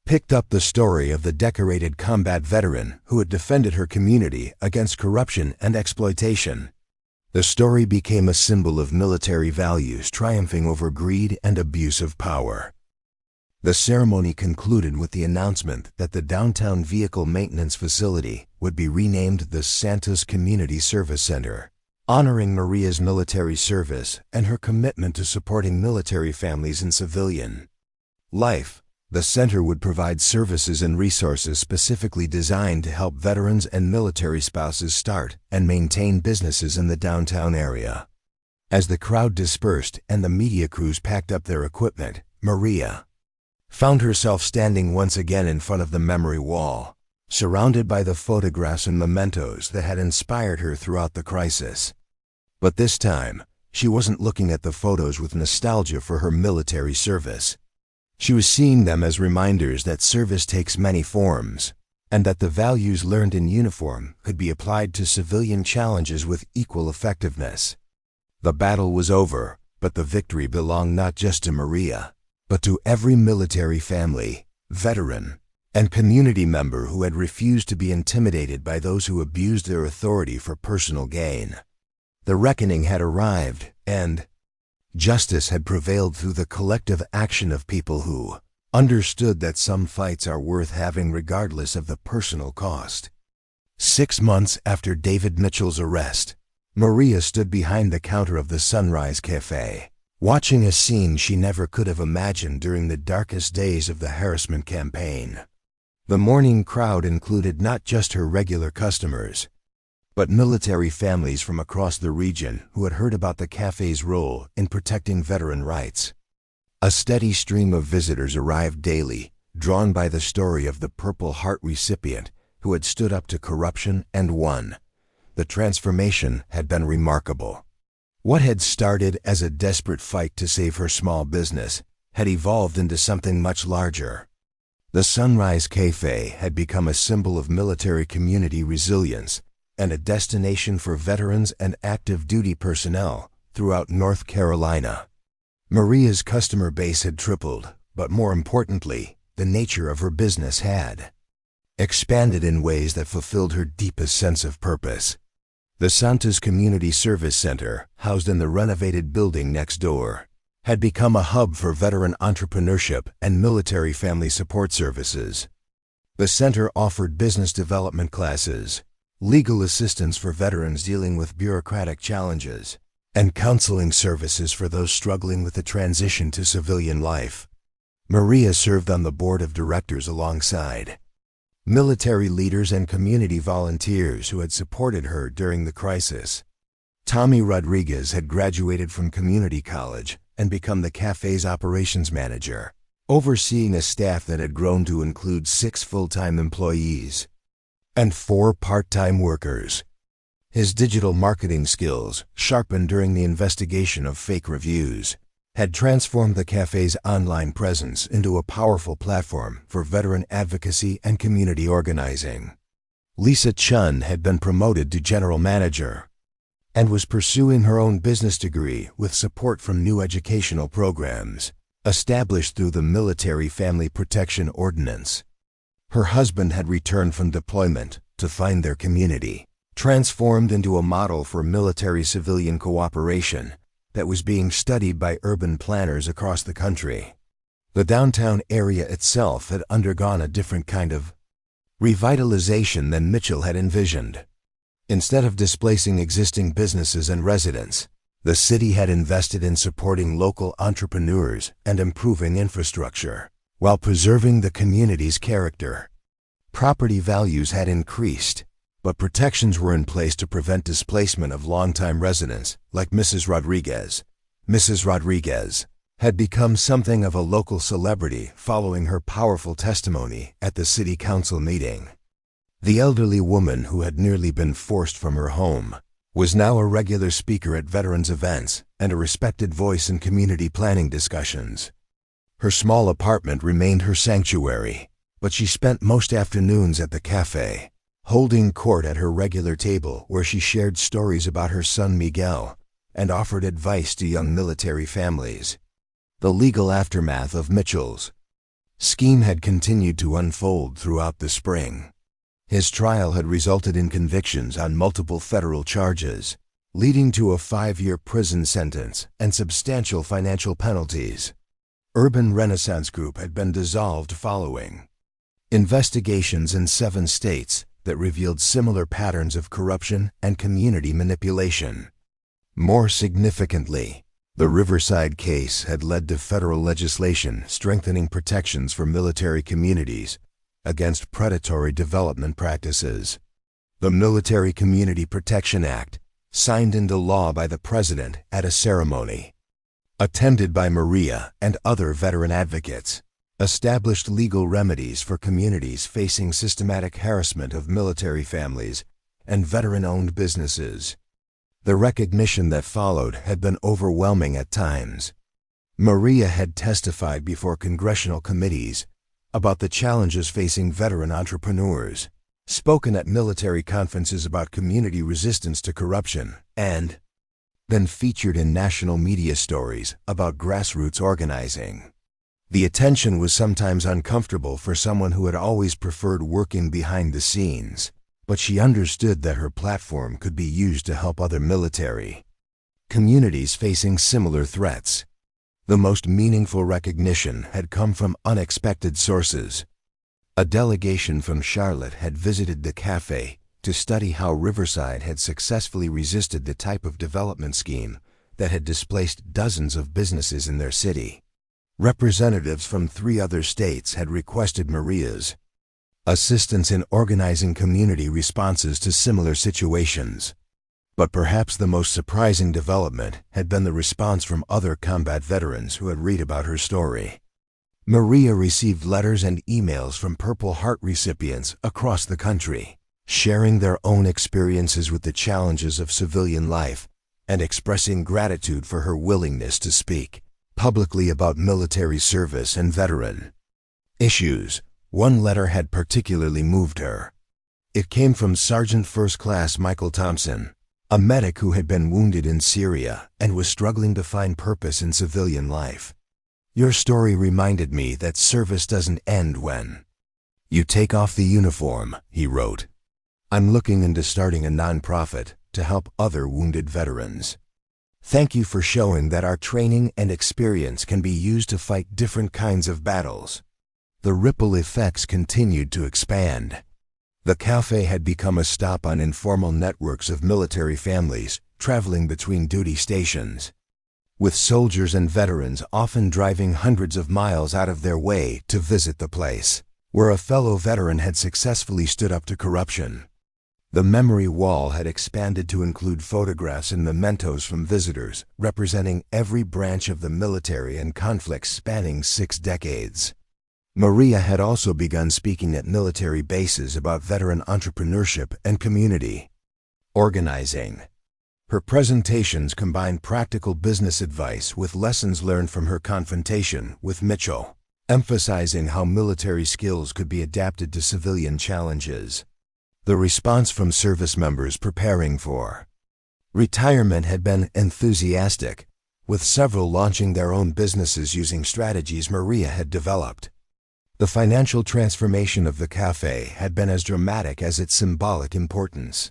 picked up the story of the decorated combat veteran who had defended her community against corruption and exploitation. The story became a symbol of military values triumphing over greed and abuse of power. The ceremony concluded with the announcement that the downtown vehicle maintenance facility would be renamed the Santos Community Service Center, honoring Maria's military service and her commitment to supporting military families in civilian life. The center would provide services and resources specifically designed to help veterans and military spouses start and maintain businesses in the downtown area. As the crowd dispersed and the media crews packed up their equipment, Maria found herself standing once again in front of the memory wall, surrounded by the photographs and mementos that had inspired her throughout the crisis. But this time, she wasn't looking at the photos with nostalgia for her military service. She was seeing them as reminders that service takes many forms, and that the values learned in uniform could be applied to civilian challenges with equal effectiveness. The battle was over, but the victory belonged not just to Maria, but to every military family, veteran, and community member who had refused to be intimidated by those who abused their authority for personal gain. The reckoning had arrived, and justice had prevailed through the collective action of people who understood that some fights are worth having regardless of the personal cost. 6 months after David Mitchell's arrest, Maria stood behind the counter of the Sunrise Cafe, watching a scene she never could have imagined during the darkest days of the harassment campaign. The morning crowd included not just her regular customers, but military families from across the region who had heard about the cafe's role in protecting veteran rights. A steady stream of visitors arrived daily, drawn by the story of the Purple Heart recipient who had stood up to corruption and won. The transformation had been remarkable. What had started as a desperate fight to save her small business had evolved into something much larger. The Sunrise Cafe had become a symbol of military community resilience and a destination for veterans and active duty personnel throughout North Carolina. Maria's customer base had tripled, but more importantly, the nature of her business had expanded in ways that fulfilled her deepest sense of purpose. The Santos Community Service Center, housed in the renovated building next door, had become a hub for veteran entrepreneurship and military family support services. The center offered business development classes, legal assistance for veterans dealing with bureaucratic challenges, and counseling services for those struggling with the transition to civilian life. Maria served on the board of directors alongside military leaders and community volunteers who had supported her during the crisis. Tommy Rodriguez had graduated from community college and become the cafe's operations manager, overseeing a staff that had grown to include 6 full-time employees and 4 part-time workers. His digital marketing skills, sharpened during the investigation of fake reviews, had transformed the cafe's online presence into a powerful platform for veteran advocacy and community organizing. Lisa Chun had been promoted to general manager and was pursuing her own business degree with support from new educational programs established through the Military Family Protection Ordinance. Her husband had returned from deployment to find their community transformed into a model for military-civilian cooperation that was being studied by urban planners across the country. The downtown area itself had undergone a different kind of revitalization than Mitchell had envisioned. Instead of displacing existing businesses and residents, the city had invested in supporting local entrepreneurs and improving infrastructure, while preserving the community's character. Property values had increased, but protections were in place to prevent displacement of longtime residents like Mrs. Rodriguez. Mrs. Rodriguez had become something of a local celebrity following her powerful testimony at the city council meeting. The elderly woman who had nearly been forced from her home was now a regular speaker at veterans events and a respected voice in community planning discussions. Her small apartment remained her sanctuary, but she spent most afternoons at the cafe, holding court at her regular table where she shared stories about her son Miguel and offered advice to young military families. The legal aftermath of Mitchell's scheme had continued to unfold throughout the spring. His trial had resulted in convictions on multiple federal charges, leading to a 5-year prison sentence and substantial financial penalties. Urban Renaissance Group had been dissolved following investigations in 7 states that revealed similar patterns of corruption and community manipulation. More significantly, the Riverside case had led to federal legislation strengthening protections for military communities against predatory development practices. The Military Community Protection Act, signed into law by the President at a ceremony attended by Maria and other veteran advocates, established legal remedies for communities facing systematic harassment of military families and veteran-owned businesses. The recognition that followed had been overwhelming at times. Maria had testified before congressional committees about the challenges facing veteran entrepreneurs, spoken at military conferences about community resistance to corruption, and been featured in national media stories about grassroots organizing. The attention was sometimes uncomfortable for someone who had always preferred working behind the scenes, but she understood that her platform could be used to help other military communities facing similar threats. The most meaningful recognition had come from unexpected sources. A delegation from Charlotte had visited the cafe to study how Riverside had successfully resisted the type of development scheme that had displaced dozens of businesses in their city. Representatives from 3 other states had requested Maria's assistance in organizing community responses to similar situations. But perhaps the most surprising development had been the response from other combat veterans who had read about her story. Maria received letters and emails from Purple Heart recipients across the country, sharing their own experiences with the challenges of civilian life and expressing gratitude for her willingness to speak publicly about military service and veteran issues. One letter had particularly moved her. It came from Sergeant First Class Michael Thompson, a medic who had been wounded in Syria and was struggling to find purpose in civilian life. "Your story reminded me that service doesn't end when you take off the uniform," he wrote. "I'm looking into starting a nonprofit to help other wounded veterans. Thank you for showing that our training and experience can be used to fight different kinds of battles. The ripple effects continued to expand. The cafe had become a stop on informal networks of military families traveling between duty stations, with soldiers and veterans often driving hundreds of miles out of their way to visit the place where a fellow veteran had successfully stood up to corruption. The memory wall had expanded to include photographs and mementos from visitors representing every branch of the military and conflicts spanning 6 decades. Maria had also begun speaking at military bases about veteran entrepreneurship and community organizing. Her presentations combined practical business advice with lessons learned from her confrontation with Mitchell, emphasizing how military skills could be adapted to civilian challenges. The response from service members preparing for retirement had been enthusiastic, with several launching their own businesses using strategies Maria had developed. The financial transformation of the cafe had been as dramatic as its symbolic importance.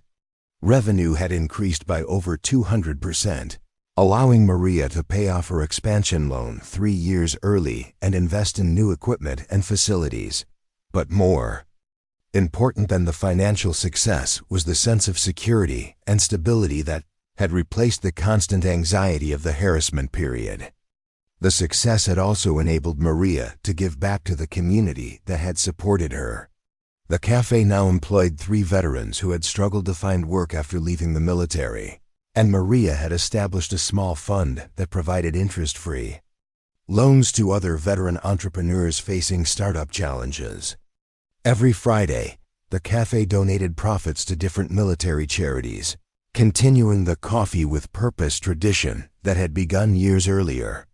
Revenue had increased by over 200%, allowing Maria to pay off her expansion loan 3 years early and invest in new equipment and facilities. But more important than the financial success was the sense of security and stability that had replaced the constant anxiety of the harassment period. The success had also enabled Maria to give back to the community that had supported her. The cafe now employed 3 veterans who had struggled to find work after leaving the military, and Maria had established a small fund that provided interest-free loans to other veteran entrepreneurs facing startup challenges. Every Friday, the cafe donated profits to different military charities, continuing the Coffee with Purpose tradition that had begun years earlier.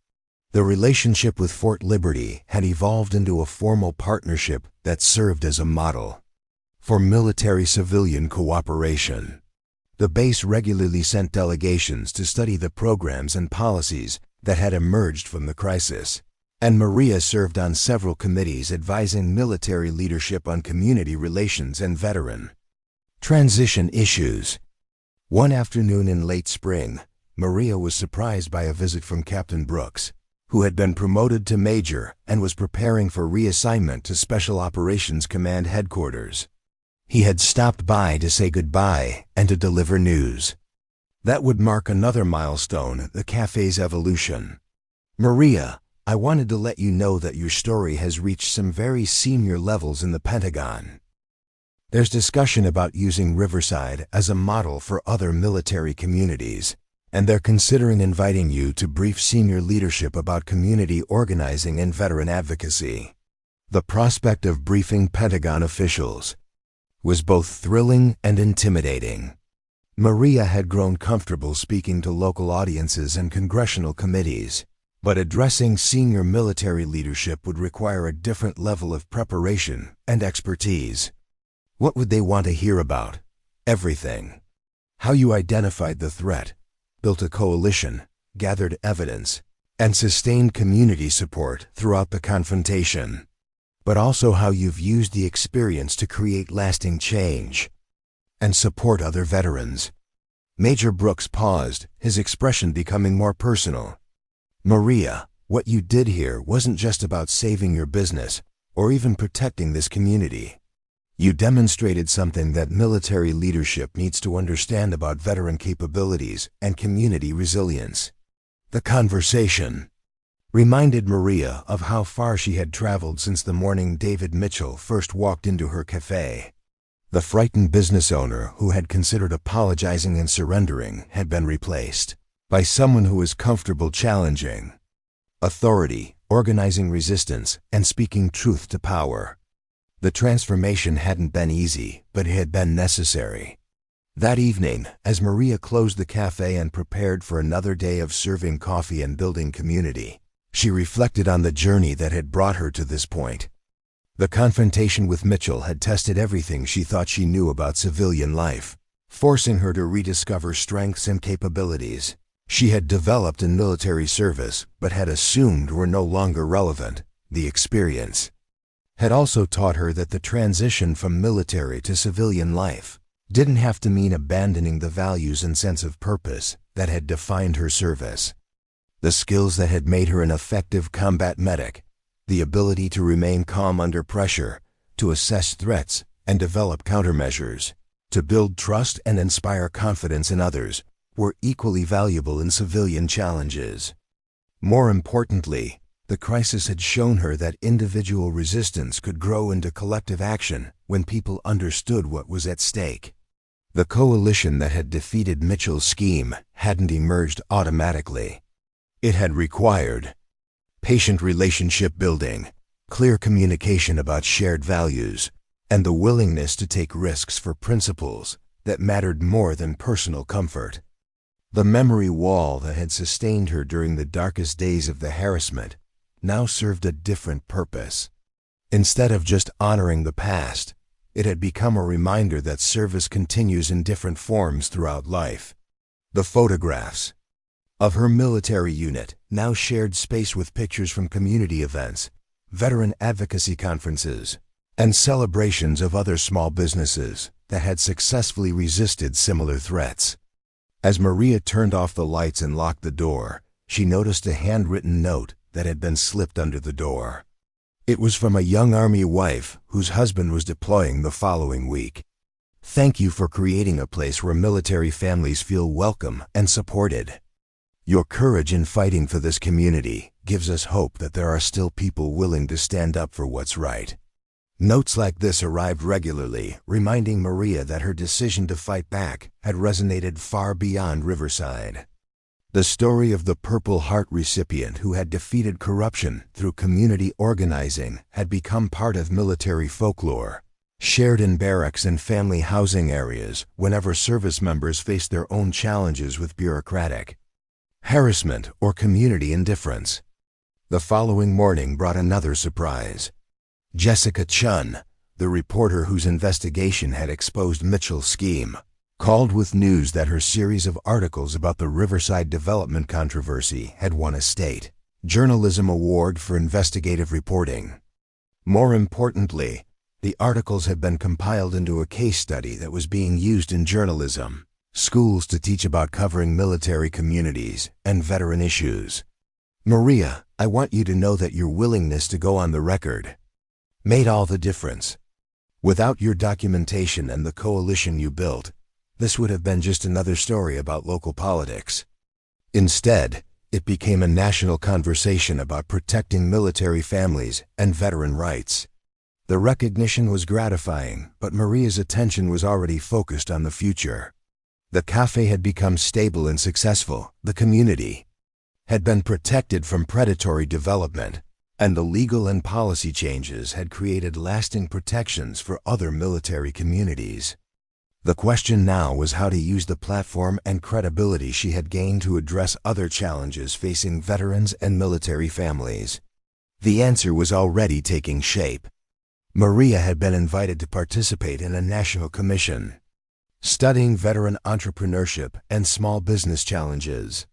The relationship with Fort Liberty had evolved into a formal partnership that served as a model for military-civilian cooperation. The base regularly sent delegations to study the programs and policies that had emerged from the crisis, and Maria served on several committees advising military leadership on community relations and veteran transition issues. One afternoon in late spring, Maria was surprised by a visit from Captain Brooks, who had been promoted to major and was preparing for reassignment to Special Operations Command Headquarters. He had stopped by to say goodbye and to deliver news that would mark another milestone in the cafe's evolution. "Maria, I wanted to let you know that your story has reached some very senior levels in the Pentagon. There's discussion about using Riverside as a model for other military communities, and they're considering inviting you to brief senior leadership about community organizing and veteran advocacy." The prospect of briefing Pentagon officials was both thrilling and intimidating. Maria had grown comfortable speaking to local audiences and congressional committees, but addressing senior military leadership would require a different level of preparation and expertise. What would they want to hear about? Everything. How you identified the threat, built a coalition, gathered evidence, and sustained community support throughout the confrontation, but also how you've used the experience to create lasting change and support other veterans. Major Brooks paused, his expression becoming more personal. "Maria, what you did here wasn't just about saving your business or even protecting this community. You demonstrated something that military leadership needs to understand about veteran capabilities and community resilience." The conversation reminded Maria of how far she had traveled since the morning David Mitchell first walked into her cafe. The frightened business owner who had considered apologizing and surrendering had been replaced by someone who was comfortable challenging authority, organizing resistance, and speaking truth to power. The transformation hadn't been easy, but it had been necessary. That evening, as Maria closed the cafe and prepared for another day of serving coffee and building community, she reflected on the journey that had brought her to this point. The confrontation with Mitchell had tested everything she thought she knew about civilian life, forcing her to rediscover strengths and capabilities she had developed in military service but had assumed were no longer relevant. The experience had also taught her that the transition from military to civilian life didn't have to mean abandoning the values and sense of purpose that had defined her service. The skills that had made her an effective combat medic, the ability to remain calm under pressure, to assess threats and develop countermeasures, to build trust and inspire confidence in others, were equally valuable in civilian challenges. More importantly, the crisis had shown her that individual resistance could grow into collective action when people understood what was at stake. The coalition that had defeated Mitchell's scheme hadn't emerged automatically. It had required patient relationship building, clear communication about shared values, and the willingness to take risks for principles that mattered more than personal comfort. The memory wall that had sustained her during the darkest days of the harassment now served a different purpose. Instead of just honoring the past, it had become a reminder that service continues in different forms throughout life. The photographs of her military unit now shared space with pictures from community events, veteran advocacy conferences, and celebrations of other small businesses that had successfully resisted similar threats. As Maria turned off the lights and locked the door, she noticed a handwritten note that had been slipped under the door. It was from a young Army wife whose husband was deploying the following week. "Thank you for creating a place where military families feel welcome and supported. Your courage in fighting for this community gives us hope that there are still people willing to stand up for what's right." Notes like this arrived regularly, reminding Maria that her decision to fight back had resonated far beyond Riverside. The story of the Purple Heart recipient who had defeated corruption through community organizing had become part of military folklore, shared in barracks and family housing areas whenever service members faced their own challenges with bureaucratic harassment or community indifference. The following morning brought another surprise. Jessica Chun, the reporter whose investigation had exposed Mitchell's scheme, called with news that her series of articles about the Riverside development controversy had won a state journalism award for investigative reporting. More importantly, the articles had been compiled into a case study that was being used in journalism schools to teach about covering military communities and veteran issues. "Maria, I want you to know that your willingness to go on the record made all the difference. Without your documentation and the coalition you built, this would have been just another story about local politics. Instead, it became a national conversation about protecting military families and veteran rights." The recognition was gratifying, but Maria's attention was already focused on the future. The cafe had become stable and successful, the community had been protected from predatory development, and the legal and policy changes had created lasting protections for other military communities. The question now was how to use the platform and credibility she had gained to address other challenges facing veterans and military families. The answer was already taking shape. Maria had been invited to participate in a national commission studying veteran entrepreneurship and small business challenges.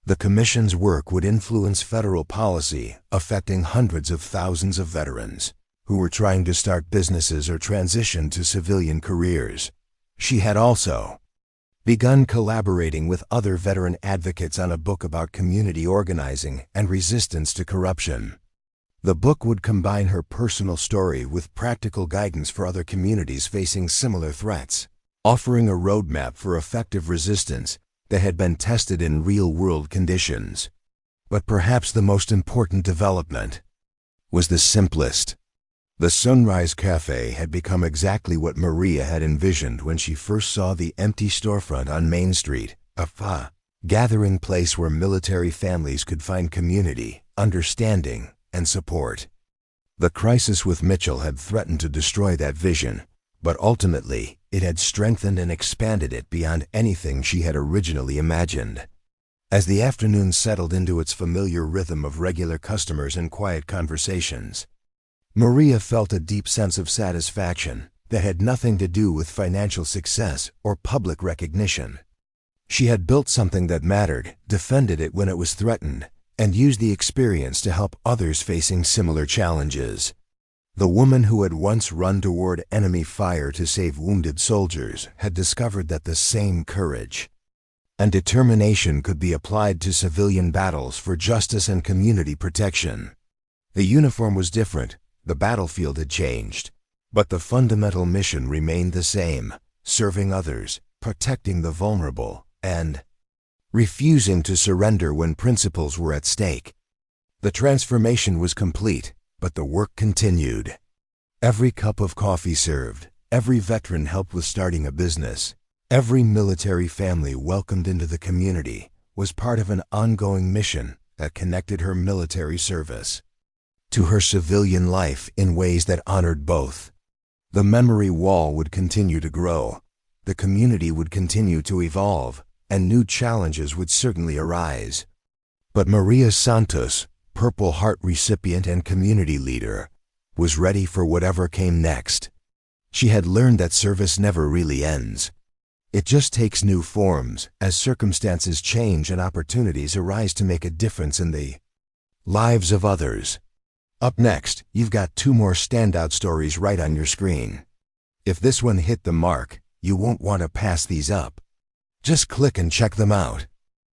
The commission's work would influence federal policy affecting hundreds of thousands of veterans who were trying to start businesses or transition to civilian careers. She had also begun collaborating with other veteran advocates on a book about community organizing and resistance to corruption. The book would combine her personal story with practical guidance for other communities facing similar threats, offering a roadmap for effective resistance that had been tested in real-world conditions. But perhaps the most important development was the simplest. The Sunrise Cafe had become exactly what Maria had envisioned when she first saw the empty storefront on Main Street, a gathering place where military families could find community, understanding, and support. The crisis with Mitchell had threatened to destroy that vision, but ultimately it had strengthened and expanded it beyond anything she had originally imagined. As the afternoon settled into its familiar rhythm of regular customers and quiet conversations, Maria felt a deep sense of satisfaction that had nothing to do with financial success or public recognition. She had built something that mattered, defended it when it was threatened, and used the experience to help others facing similar challenges. The woman who had once run toward enemy fire to save wounded soldiers had discovered that the same courage and determination could be applied to civilian battles for justice and community protection. The uniform was different, the battlefield had changed, but the fundamental mission remained the same: serving others, protecting the vulnerable, and refusing to surrender when principles were at stake. The transformation was complete, but the work continued. Every cup of coffee served, every veteran helped with starting a business, every military family welcomed into the community was part of an ongoing mission that connected her military service to her civilian life in ways that honored both. The memory wall would continue to grow, the community would continue to evolve, and new challenges would certainly arise. But Maria Santos, Purple Heart recipient and community leader, was ready for whatever came next. She had learned that service never really ends. It just takes new forms as circumstances change and opportunities arise to make a difference in the lives of others. Up next, you've got 2 more standout stories right on your screen. If this one hit the mark, you won't want to pass these up. Just click and check them out.